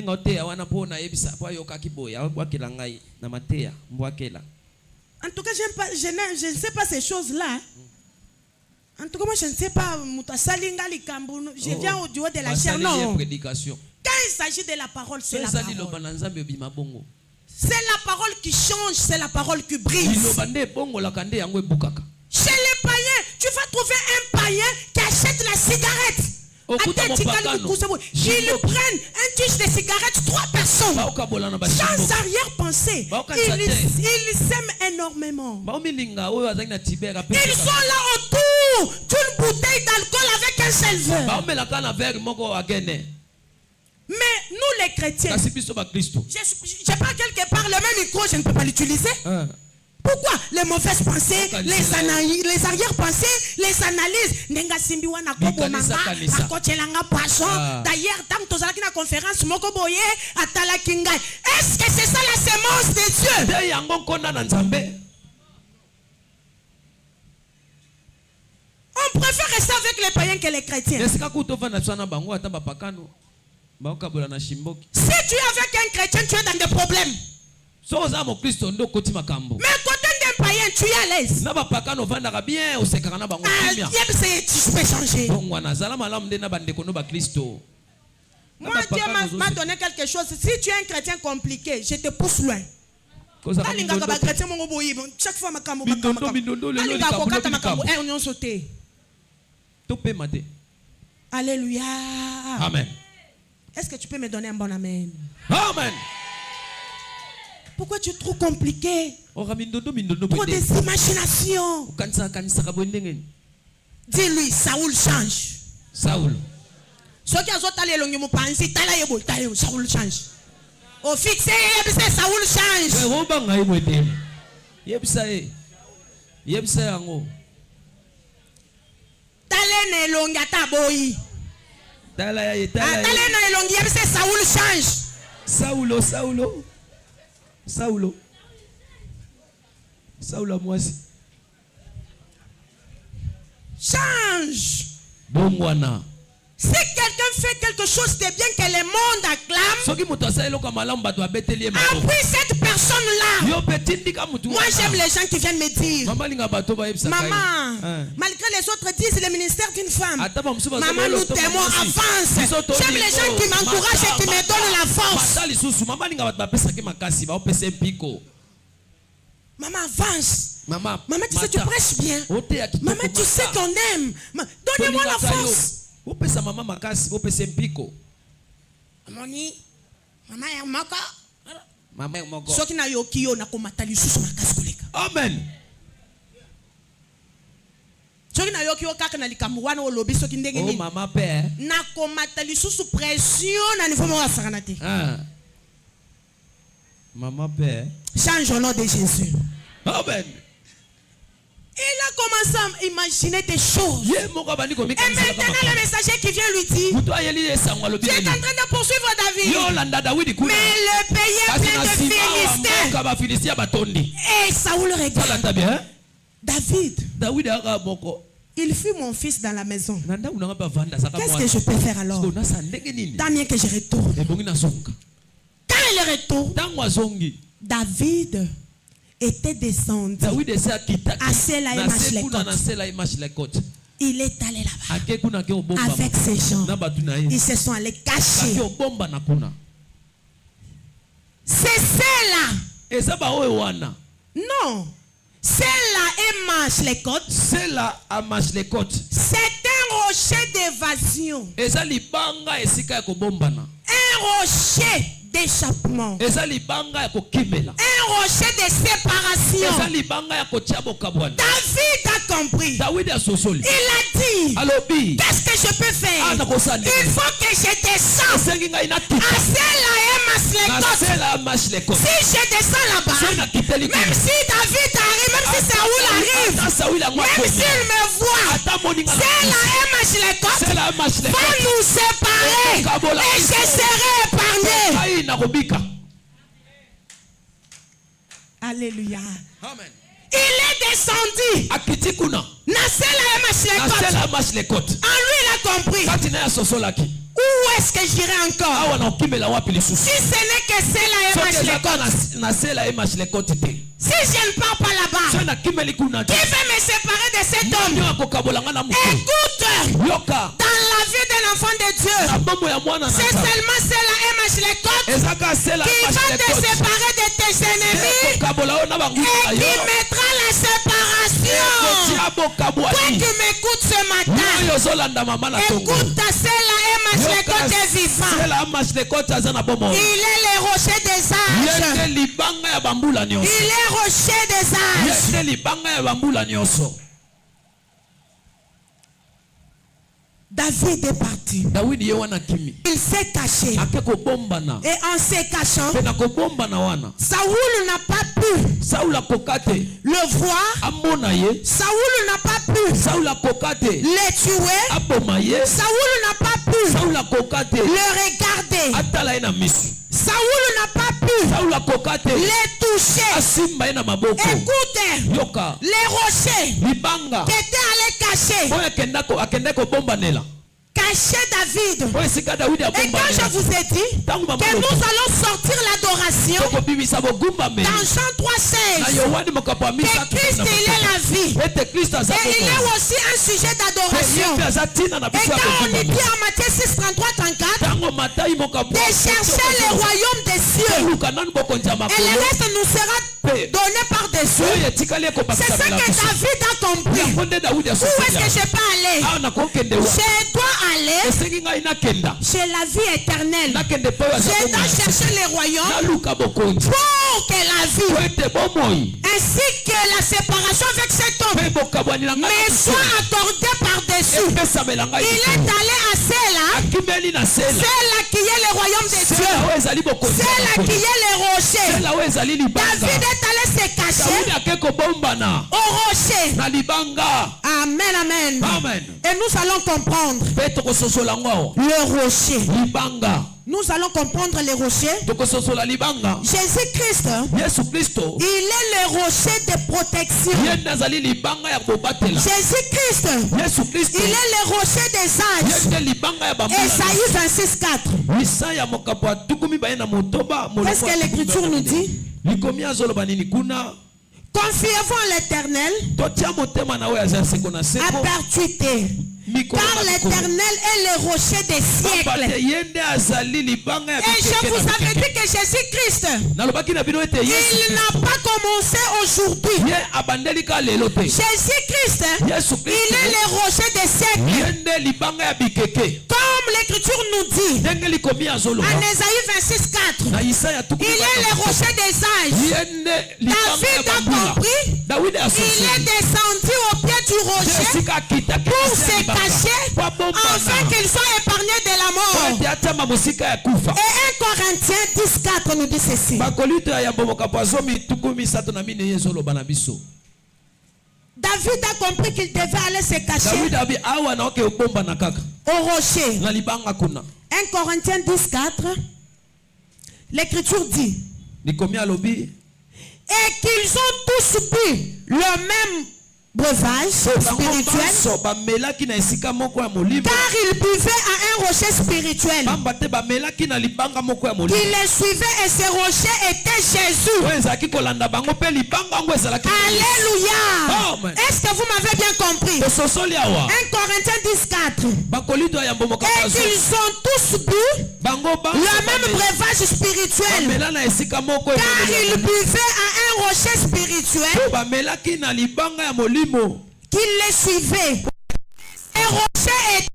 Speaker 2: cas, je ne sais pas ces choses-là. En tout cas, moi, je ne sais pas. Je viens au duo de la chair. Non. Quand il s'agit de la parole, c'est la parole. C'est la parole qui change, c'est la parole qui brise. Chez les païens, tu vas trouver un païen qui achète la cigarette. Ils prennent un tige de cigarette, 3 personnes. Sans arrière-pensée. Ils s'aiment énormément. Ils sont là autour d'une bouteille d'alcool avec un seul verre. Mais nous les chrétiens, je parle quelque part, le même micro, je ne peux pas l'utiliser. Pourquoi? Les mauvaises pensées, les arrière-pensées, les analyses. D'ailleurs, tant que tu as la conférence, est-ce que c'est ça la sémence de Dieu? On préfère rester avec les païens que les chrétiens. Si tu es avec un chrétien, tu es dans des problèmes. Mais côté d'un païen, tu es à l'aise. Tu peux changer. Moi, Dieu m'a donné quelque chose. Si tu es un chrétien compliqué, je te pousse loin. Chaque fois, alléluia.
Speaker 3: Amen.
Speaker 2: Est-ce que tu peux me donner un bon amen?
Speaker 3: Amen.
Speaker 2: Pourquoi tu es trop compliqué? Trop des imaginations. Dis-lui, Saoul change.
Speaker 3: Saoul.
Speaker 2: Saoul change. Au fixé, Saoul change. Saoul change.
Speaker 3: Saoul à moi.
Speaker 2: Change.
Speaker 3: Bon,
Speaker 2: si quelqu'un fait quelque chose de bien que le monde acclame, appuie cette personne-là. Moi j'aime les gens qui viennent me dire, maman, malgré les autres disent le ministère d'une femme, maman nous t'aimons, avance. J'aime les gens qui m'encouragent et qui me donnent la force. Maman avance. Maman tu sais tu prêches bien. Maman tu sais qu'on aime. Donnez-moi la force.
Speaker 3: Amen. Oh maman père. Maman père.
Speaker 2: Change au nom de Jésus.
Speaker 3: Amen.
Speaker 2: Il a commencé à imaginer des choses. Et maintenant le messager qui vient lui dit, tu es en train de poursuivre David. Mais le pays est plein de Philistins. Et Saoul regarde. David, il fut mon fils dans la maison. Qu'est-ce que je peux faire alors? Tant mieux que je retourne. Quand il retourne, David était descendu à Séla et Machlekot. Il est allé là-bas avec ses gens. Ils se sont allés cacher. C'est Séla. Non. Séla et Machlekot. C'est un rocher d'évasion. Un rocher d'échappement. Un rocher de séparation. David a compris. Il a dit, qu'est-ce que je peux faire? Il faut que je descende à Séla et Machlekot. Si je descends là-bas, même si David arrive, même si Saoul arrive, même s'il me voit, Séla et Machlekot va nous séparer et je serai épargné. Alléluia.
Speaker 3: Amen.
Speaker 2: Il est descendu. En lui, il a compris. Où est-ce que j'irai encore? Si ce n'est que Séla et Machlekot. Si je ne pars pas là-bas, qui veut me séparer de cet homme? Écoute, dans la vie d'un enfant de Dieu, c'est seulement Séla et Machlekot qui va te séparer de tes ennemis et qui mettra la séparation. Toi qui m'écoutes ce matin, écoute ta Séla et Machlekot est vivant. Il est le rocher des âges. Il est rocher des âges. David est parti. Il s'est caché. Et en se cachant, Saoul n'a pas pu le voir. Saoul n'a pas pu le tuer. Saoul n'a pas pu le regarder. Saoul n'a pas pu les toucher. Écoutez, les rochers qui étaient allés cacher. Cacher David. Et quand je vous ai dit que nous allons sortir l'adoration dans Jean 3,16, que Christ il est la vie et il est aussi un sujet d'adoration. Et quand on dit en Matthieu 6:33-34 de chercher le royaume des cieux et le reste nous sera donné par-dessus, c'est ça que David a compris. Où est-ce que je peux aller? Je dois aller chez la vie éternelle. Je dois chercher les royaumes pour que la vie ainsi que la séparation avec cet homme me soit accordée par-dessus. Il est allé à Séla. Séla qui est le royaume des dieux. Séla qui est le rocher. David est allé se cacher au rocher. Amen, amen. Et nous allons comprendre le rocher. Nous allons comprendre les rochers. Jésus-Christ, il est le rocher de protection. Jésus-Christ, il est le rocher des âges. Ésaïe 26:4. Qu'est-ce que l'Écriture nous dit? Confiez-vous en l'Éternel à perpétuité. Car l'Éternel est le rocher des siècles. Et je vous avais dit que Jésus-Christ, il n'a pas commencé aujourd'hui. Jésus-Christ, il est le rocher des siècles. Comme l'Écriture nous dit en Ésaïe 26:4, il est le rocher des âges. David a compris. Il est descendu au pied du rocher pour se cacher afin qu'il soit épargné de la mort. Et 1 Corinthiens 10:4 nous dit ceci. David a compris qu'il devait aller se cacher au rocher. 1 Corinthiens 10:4, l'Écriture dit, et qu'ils ont tous bu le même breuvage spirituel, car il buvait à un rocher spirituel. Il les suivait et ce rocher était Jésus. Alléluia. Est-ce que vous m'avez bien compris? 1 Corinthiens 10:4. Et ils ont tous bu le même breuvage spirituel, car ils buvaient à un rocher spirituel qui les suivait. Un rocher est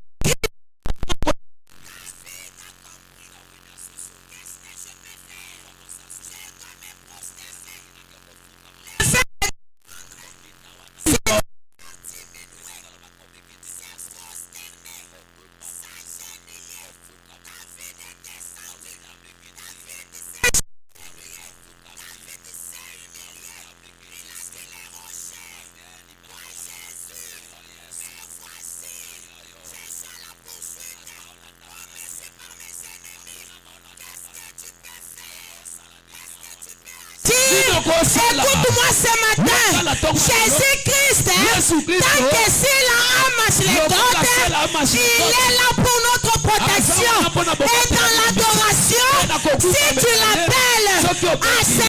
Speaker 2: écoute-moi ce matin. Jésus-Christ, tant que s'il amasse les côtes, il est là pour notre protection. Et dans l'adoration, si tu l'appelles à ses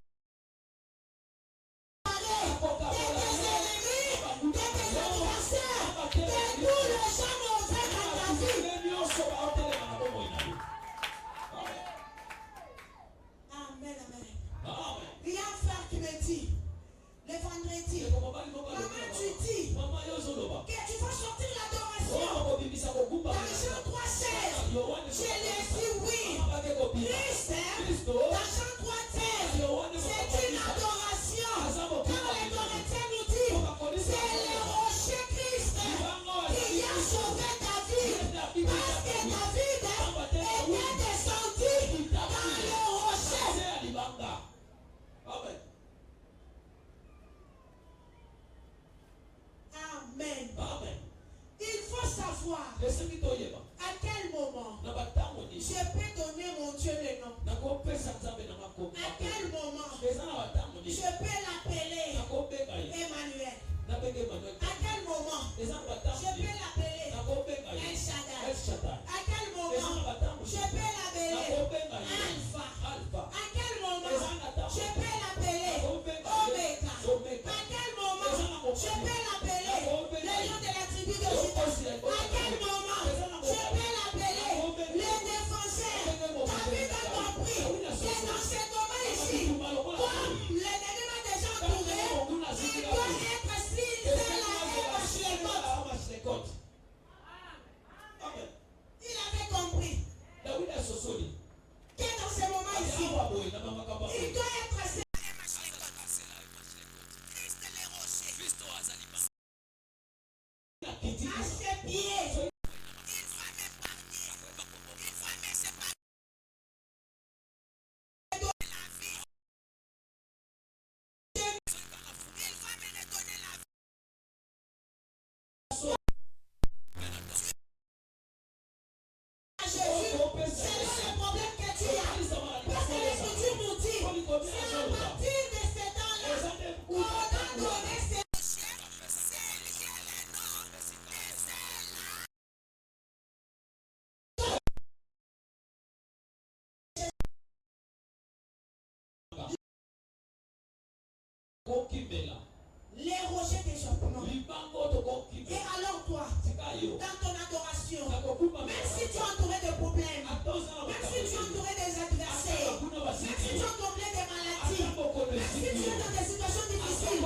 Speaker 2: les rochers des champignons. Et alors toi, dans ton adoration, même si tu es entouré de problèmes, même si tu es entouré des adversaires, même si tu es entouré des maladies, même si tu es dans des situations difficiles,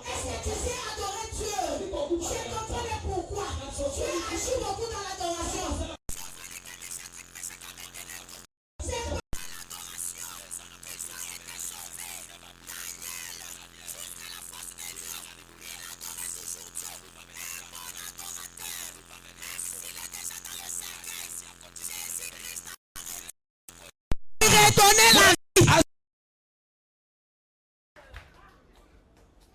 Speaker 2: est-ce que tu sais adorer Dieu? Je comprends pourquoi. Tu agis beaucoup dans l'adoration. Donner la vie.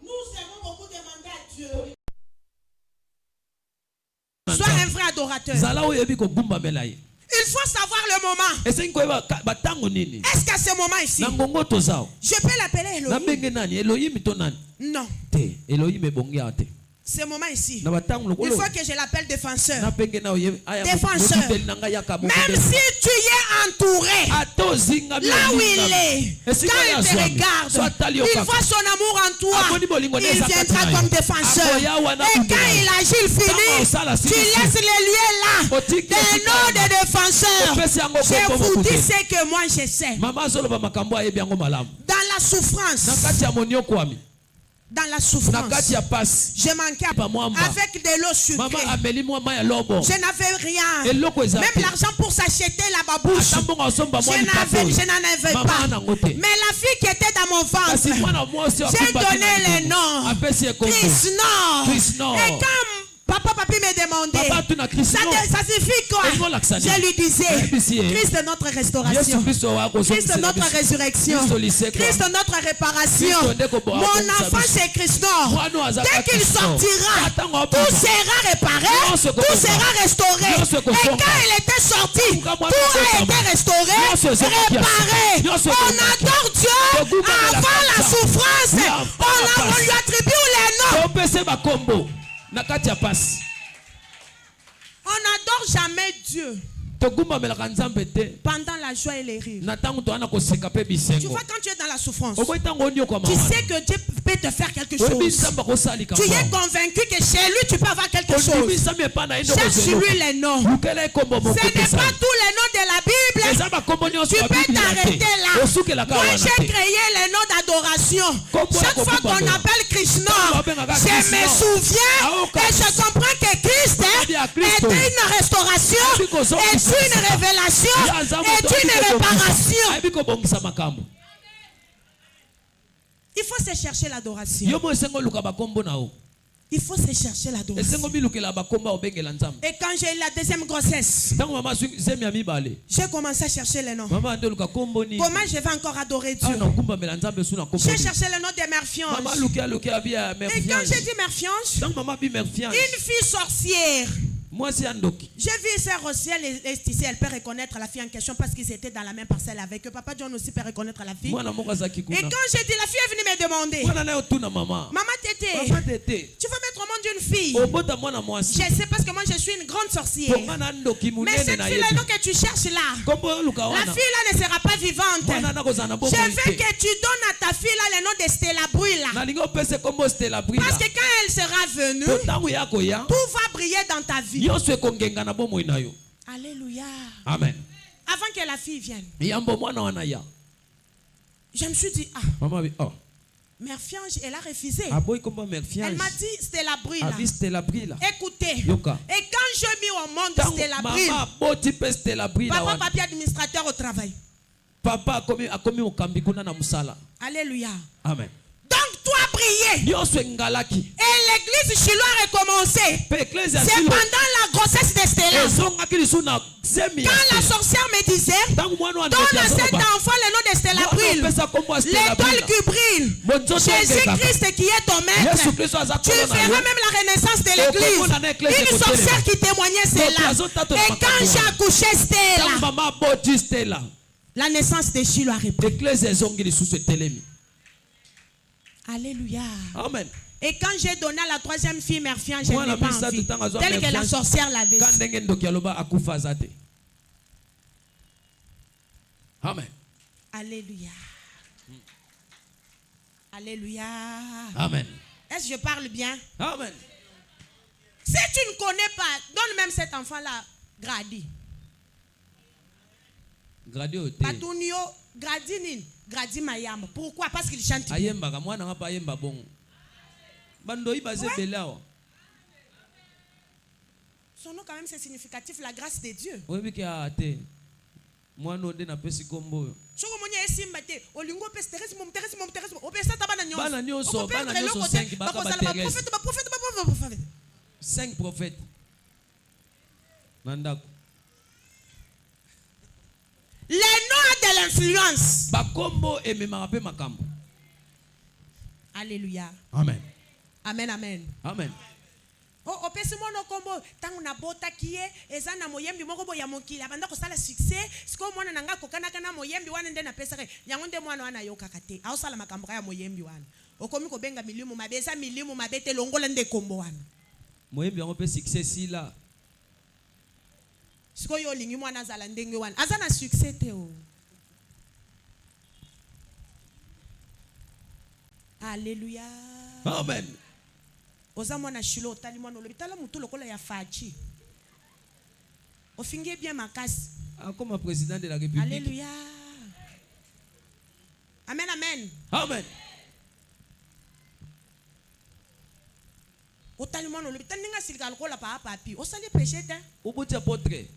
Speaker 2: Nous avons beaucoup demandé à Dieu. Sois un vrai adorateur. Il faut savoir le moment. Est-ce qu'à ce moment ici, je peux l'appeler Elohim? Non. ce moment ici, il faut que je l'appelle défenseur. Défenseur. Même si tu es entouré, là où il est, quand il te regarde, il voit son amour en toi, il viendra comme défenseur. Et quand il agit, il finit, tu laisses les lieux là, des noms de défenseurs. Je vous dis ce que moi je sais. Dans la souffrance, je manquais avec de l'eau sucrée. Je n'avais rien. Même l'argent pour s'acheter la babouche, je n'en avais pas. Mais la fille qui était dans mon ventre, j'ai donné le nom. Krishna. Et quand Papi me demandait, ça signifie quoi? Je lui disais, Christ est notre restauration, Christ est notre résurrection, Christ est notre réparation. Mon enfant c'est Christ. Dès qu'il sortira, tout sera réparé, tout sera restauré. Et quand il était sorti, tout a été restauré, réparé. On adore Dieu avant la souffrance. On lui attribue les noms. On n'adore jamais Dieu pendant la joie et les rires. Tu vois, quand tu es dans la souffrance, tu sais que Dieu peut te faire quelque chose. Tu es convaincu que chez lui tu peux avoir quelque chose. Cherche-lui les noms. Ce n'est pas tous les noms de la Bible. Tu peux t'arrêter là. Moi j'ai créé les noms d'adoration. Chaque fois qu'on appelle Krishna, je me souviens et je comprends que Christ est une restauration, est une révélation, est une réparation. Il faut se chercher l'adoration. Il faut se chercher l'adoration. Et quand j'ai eu la deuxième grossesse, j'ai commencé à chercher les noms. Comment je vais encore adorer Dieu? J'ai cherché le nom de Mère Fiange. Et quand j'ai dit Mère Fiange, une fille sorcière. J'ai vu Sœur Rosiel et Stissi, elle peut reconnaître la fille en question parce qu'ils étaient dans la même parcelle avec eux. Papa John aussi peut reconnaître la fille. Et quand j'ai dit, la fille est venue me demander, Maman Tété, tu veux mettre au monde d'une fille? Je sais parce que moi je suis une grande sorcière. Mais cette fille-là que tu cherches là, la fille là ne sera pas vivante. Je veux que tu donnes à ta fille là le nom de Stella Bruy. Parce que quand elle sera venue, tout va briller dans ta vie. Alléluia.
Speaker 3: Amen.
Speaker 2: Avant que la fille vienne, je me suis dit, Mère Fiange, elle a refusé. Elle m'a dit, Stella Bruy là. Écoutez, et quand je mis au monde Stella Bruy, papa papier administrateur au travail.
Speaker 3: Papa a commis au Kambikuna na musala.
Speaker 2: Alléluia.
Speaker 3: Amen.
Speaker 2: Donc toi prier. Et l'église Shiloh a recommencé. C'est pendant la grossesse de Stella. Quand la sorcière me disait, donne à cet enfant le nom de Stella Bruy, l'étoile qui brille, Jésus-Christ qui est ton maître, tu verras même la renaissance de l'église. Une sorcière qui témoignait cela. Et quand j'ai accouché Stella, la naissance de Shiloh a repris. Alléluia.
Speaker 3: Amen.
Speaker 2: Et quand j'ai donné à la troisième fille, Mère Fiange, je n'ai pas envie. Telle que la sorcière l'avait dit.
Speaker 3: Amen.
Speaker 2: Alléluia. Alléluia.
Speaker 3: Amen.
Speaker 2: Est-ce que je parle bien?
Speaker 3: Amen.
Speaker 2: Si tu ne connais pas, donne même cet enfant-là, Grady. Patunio, Grady Grady Mayam. Pourquoi? Parce qu'il chante bien. Son nom quand même c'est significatif, la grâce de Dieu.
Speaker 3: Cinq prophètes.
Speaker 2: Les noms de l'influence. Alléluia.
Speaker 3: Amen.
Speaker 2: Amen, amen.
Speaker 3: Amen.
Speaker 2: Oh, opesi mono kombo tangu na bota kie eza na moyembi moko boya mokili abanda ko sala succès siko mwana nanga kokana kana moyembi wana nde na pesa ke yango nde mwana wana yo kakate au sala makambo ya moyembi wana okomi ko benga milimu mabeza milimu mabete longola nde kombo wana.
Speaker 3: Moyebi yango pe succès si là.
Speaker 2: Siko yo lingi mwana zala ndenge wana. Azana succès te o. Alléluia.
Speaker 3: Amen.
Speaker 2: Oza mwana shilo tali mwana lobitala mutu lokola ya fachi. Ofingie bien makasi.
Speaker 3: Comme président de la République.
Speaker 2: Alléluia. Amen, amen.
Speaker 3: Amen.
Speaker 2: Otali mwana lobitala ninga silika lokola pa papi. Osali péché te.
Speaker 3: Obuti apotre.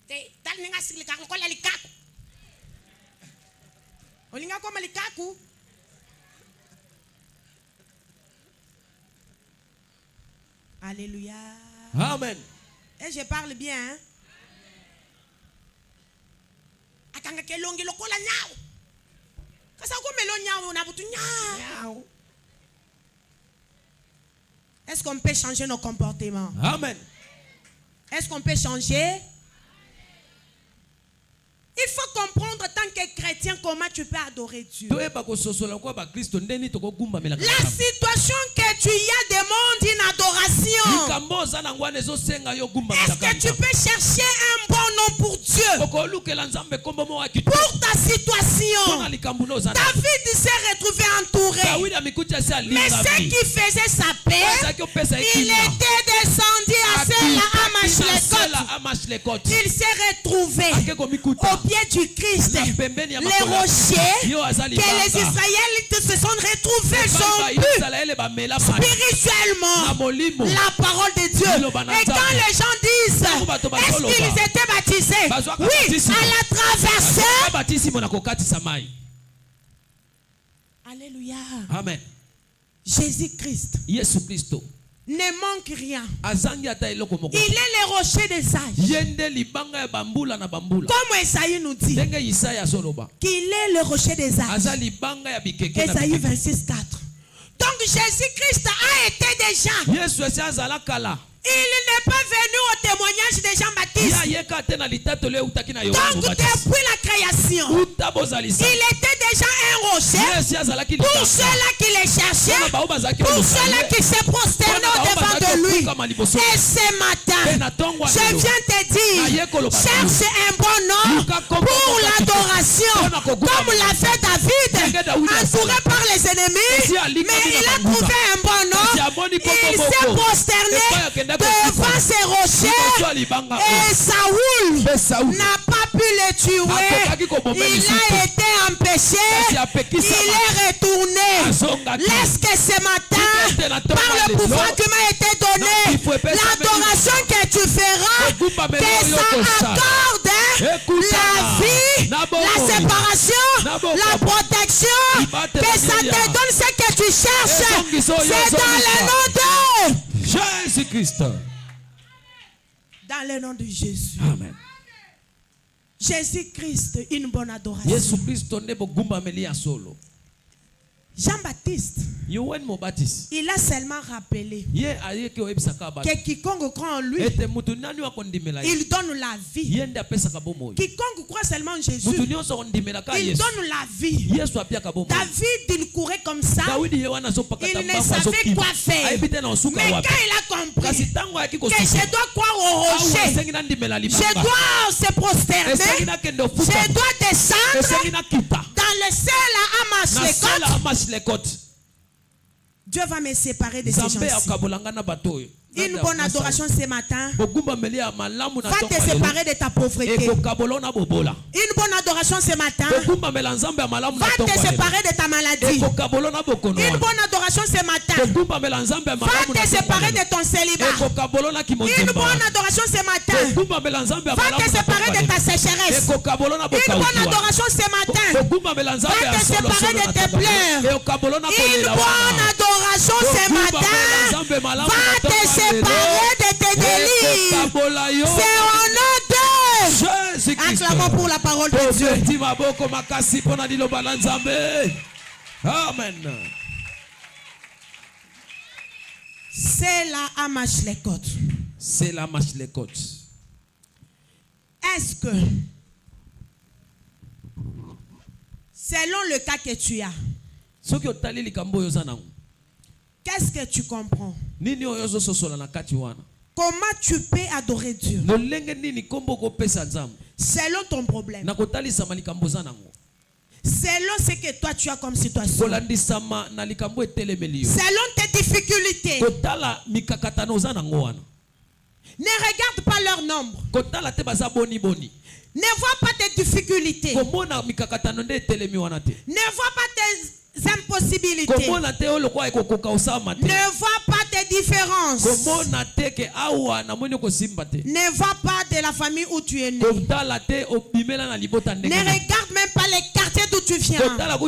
Speaker 2: Te tali ninga silika lokola likaku. Olinga koma likaku. Alléluia.
Speaker 3: Amen.
Speaker 2: Et je parle bien. Hein? Akanga kelongi lokola nyao. Kasa ko melo nyao na butu nyao. Est-ce qu'on peut changer nos comportements?
Speaker 3: Amen.
Speaker 2: Est-ce qu'on peut changer? Il faut comprendre en tant que chrétien comment tu peux adorer Dieu. La situation que tu y as demande une adoration. Est-ce que tu peux chercher un bon nom pour Dieu? Pour ta situation. David s'est retrouvé entouré. Mais ce qui faisait sa paix, il était descendu à Amashlécoth. Il s'est retrouvé au pied du Christ, les rochers que les Israélites se sont retrouvés sont bu spirituellement la parole de Dieu. Et quand les gens disent est-ce qu'ils étaient baptisés? Oui, à la traversée. Alléluia.
Speaker 3: Amen.
Speaker 2: Jésus-Christ ne manque rien. Il est le rocher des âges. Comme Esaïe nous dit qu'il est le rocher des âges. Esaïe 26:4. Donc Jésus-Christ a été déjà. Il n'est pas venu au témoignage des Jean-Baptiste. Donc depuis la création, il était déjà un rocher pour ceux-là qui les cherchaient, pour ceux-là qui se prosternaient au-devant de lui. Et ce matin, je viens te dire, cherche un bon nom pour l'adoration, comme l'a fait David, entouré par les ennemis, mais il a trouvé un bon nom, il s'est prosterné devant ces rochers, et Saoul n'a pas pu le tuer. Il a été empêché, il est retourné. Laisse que ce matin, par le pouvoir qui m'a été donné, l'adoration que tu feras, que ça accorde la vie, la séparation, la protection, que ça te donne ce que tu cherches. C'est dans le nom de
Speaker 3: Jésus-Christ.
Speaker 2: Dans le nom de Jésus.
Speaker 3: Amen.
Speaker 2: Jésus-Christ, une bonne adoration. Jean-Baptiste, il a seulement rappelé que quiconque croit en lui, il donne la vie. Quiconque croit seulement en Jésus, il donne la vie. David, il courait comme ça. Il ne savait quoi faire. Mais quand il a compris que je dois croire au rocher, je dois se prosterner, je dois descendre dans le ciel à Amashlécoth. Dieu va me séparer de ces gens-ci. Une bonne adoration ce matin va te séparer de ta pauvreté. Une bonne adoration ce matin va te séparer de ta maladie. Une bonne adoration ce matin va te séparer de ton célibat. Une bonne adoration ce matin va te séparer de ta sécheresse. Une bonne adoration ce matin va te séparer de tes pleurs. Une bonne adoration ce matin va te séparer de tes délires. C'est au nom de Jésus. Acclamons pour la parole de Dieu.
Speaker 3: Amen.
Speaker 2: C'est la Amashlécoth.
Speaker 3: C'est la Amashlécoth.
Speaker 2: Est-ce que, selon le cas que tu as, Qu'est-ce que tu comprends? Comment tu peux adorer Dieu? Selon ton problème. Selon ce que toi tu as comme situation. Selon tes difficultés. Ne regarde pas leur nombre. Ne vois pas tes difficultés. Ne vois pas tes impossibilités. Ne vois pas tes différences. Ne vois pas de la famille où tu es né. Ne regarde même pas les quartiers d'où tu viens. Ne regarde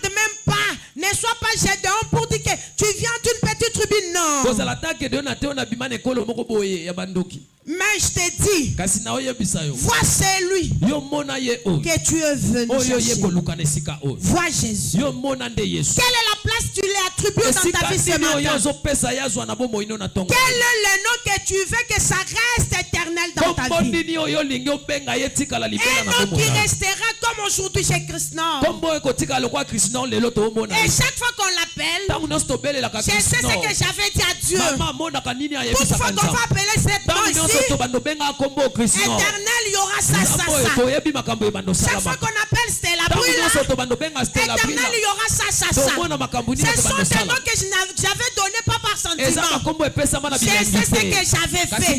Speaker 2: même pas. Ne sois pas gédéon pour dire que tu viens d'une petite tribu. Non. Mais je te dis, vois celui que tu es venu chercher. Vois Jésus. Quelle est la place que tu lui attribues dans ta vie ce matin? Quel est le nom que tu veux que ça reste éternel dans ta vie? Un nom qui restera comme aujourd'hui chez Christ Nord. Et chaque fois qu'on l'appelle, je sais ce que j'avais dit à Dieu. Toute fois qu'on va appeler cette nom ici, éternel, il y aura ça. Chaque fois qu'on appelle Stella Brûla, éternel, il y aura ça. Ce sont des noms que j'avais donnés pas par sentiment. Je sais ce que j'avais fait.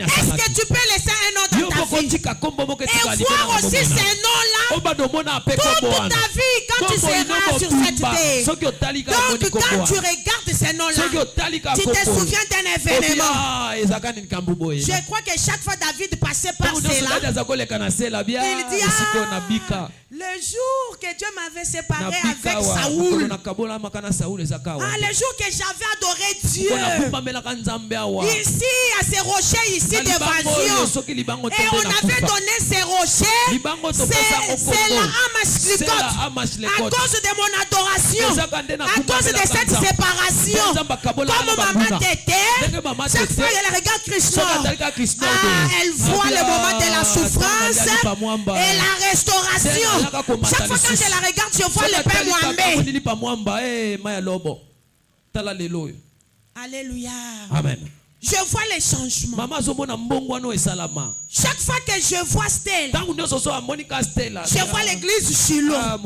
Speaker 2: Est-ce que tu peux laisser un nom dans ta vie et voir aussi ces noms-là toute ta vie quand tu seras sur cette terre? Donc quand tu regardes ces noms-là, tu te souviens d'un événement. Je crois que chaque fois David passait par cela, il dit, le jour que Dieu m'avait séparé avec Saoul, le jour que j'avais adoré Dieu, ici à ces rochers ici d'évasion, et on avait donné ces rochers, c'est la Amashlikot, à cause de mon adoration, à cause de cette séparation. Comme maman t'était, chaque fois elle regarde Krishna, elle voit le moment de la souffrance et la restauration. Chaque fois quand je la regarde, je vois le Père Mohamed. Alléluia.
Speaker 3: Amen.
Speaker 2: Je vois les changements. Chaque fois que je vois Stella, je vois l'église Shiloh,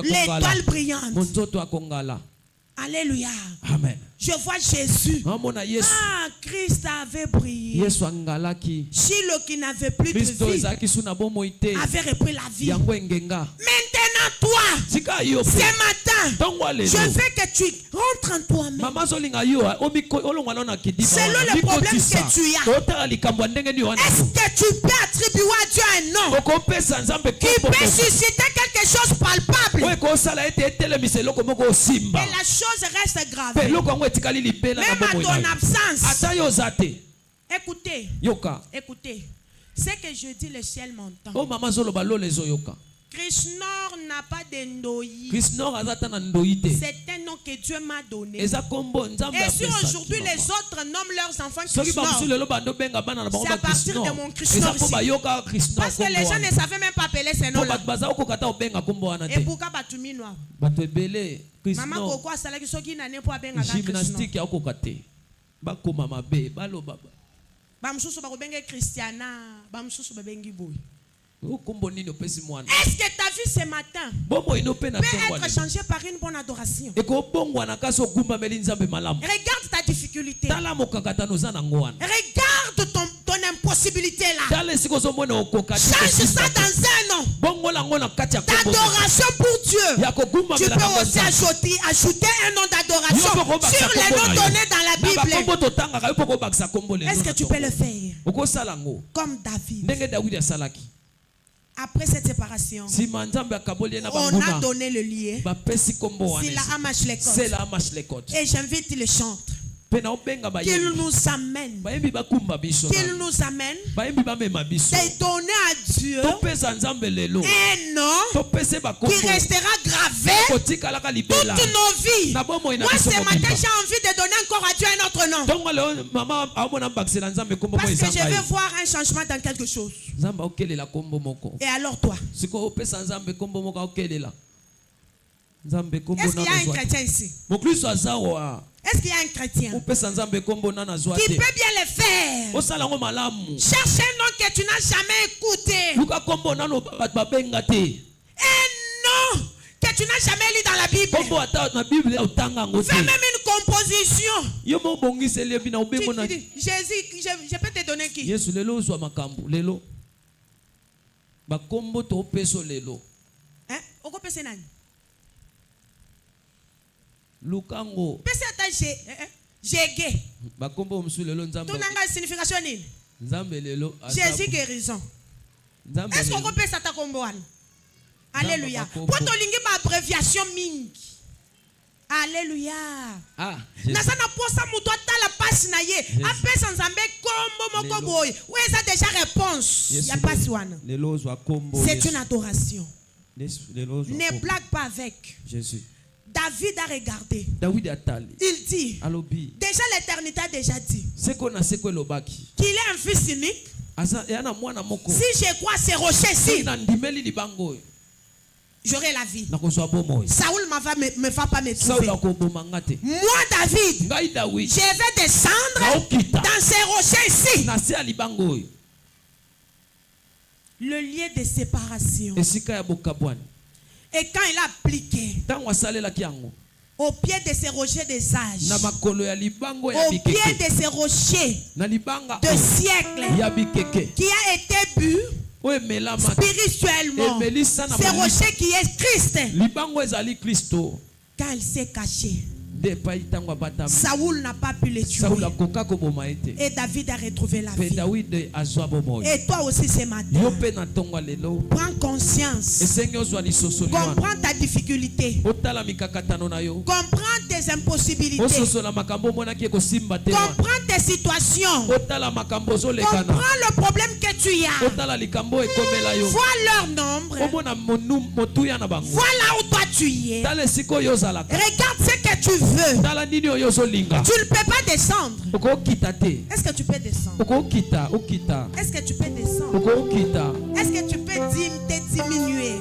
Speaker 2: l'étoile brillante. Alléluia.
Speaker 3: Amen.
Speaker 2: Je vois Jésus. Ah, Christ avait brillé. Shiloh qui n'avait plus de vie avait repris la vie. Maintenant toi, ce matin, je veux que tu rentres en toi-même. Selon le problème que tu as, est-ce que tu peux attribuer à Dieu un nom qui peut susciter quelque chose de palpable? Et la chose reste grave. Même à ton absence. Écoutez. Ce que je dis, le ciel m'entend. Krishnor n'a pas d'endoï. C'est un nom que Dieu m'a donné. Et si aujourd'hui les autres nomment leurs enfants Krishnor, c'est à partir de mon Krishnor aussi. Parce que les gens ne savaient même pas appeler ces noms-là. Et pourquoi Batumi Noir? Maman Koko a salaki soki na nepo abenga
Speaker 3: gymnastique ya kokate. Bakoma mabe, balo baba.
Speaker 2: Bamsusu bakobenga Christiana, bamsusu babengi boy.
Speaker 3: Est-ce
Speaker 2: que ta vie ce matin peut être changée par une bonne adoration? Regarde ta difficulté. Regarde ton impossibilité là. Change ça dans un nom d'adoration pour Dieu. Tu peux aussi ajouter un nom d'adoration sur les noms donnés dans la Bible. Est-ce que tu peux le faire comme David? Après cette séparation, on a donné le lien. C'est la Amashlikot. Et j'invite les chantres qu'il nous amène de donner à Dieu un nom qui restera gravé toutes nos vies. Moi ce matin j'ai envie de donner encore à Dieu un autre nom, parce que je veux voir un changement dans quelque chose. Et alors toi, Est-ce qu'il y a un chrétien ici? Est-ce qu'il y a un chrétien qui peut bien le faire? Cherche un nom que tu n'as jamais écouté. Un nom que tu n'as jamais lu dans la Bible. Fais même une composition. Jésus, je peux te donner qui? Hein?
Speaker 3: Lukango.
Speaker 2: Jégué. Signification nini? Jésus guérison. Est-ce qu'on peut ça ta komboan? Alléluia. Pour ton lingi ma abréviation mingi. Alléluia.
Speaker 3: Ah.
Speaker 2: Nasana posa muto la passe na ye. Apesa nzambe kombo moko boy. Où est ça déjà réponse? Il y a pas wana. C'est une adoration. Ne blague pas avec.
Speaker 3: Jésus.
Speaker 2: David a regardé. Il dit. Déjà l'éternité a déjà dit. Qu'il est un fils unique. Si je crois ces rochers-ci, j'aurai la vie. Saoul ne va pas me trouver. Moi, David, je vais descendre dans ces rochers-ci. Le lien de séparation. Et quand il a appliqué au pied de ces rochers des âges, au pied de ces rochers de siècles qui a été bu spirituellement, ces rochers qui est Christ, quand il s'est caché, Saoul n'a pas pu les tuer. Et David a retrouvé la vie. Et toi aussi ce matin, prends conscience. Comprends ta difficulté. Comprends tes impossibilités. Comprends tes situations. Comprends le problème que tu as. Vois leur nombre. Vois là où toi tu es. Regarde ce que tu veux. Tu ne peux pas descendre. Est-ce que tu peux descendre? Est-ce que tu peux descendre? Est-ce que tu peux te diminuer?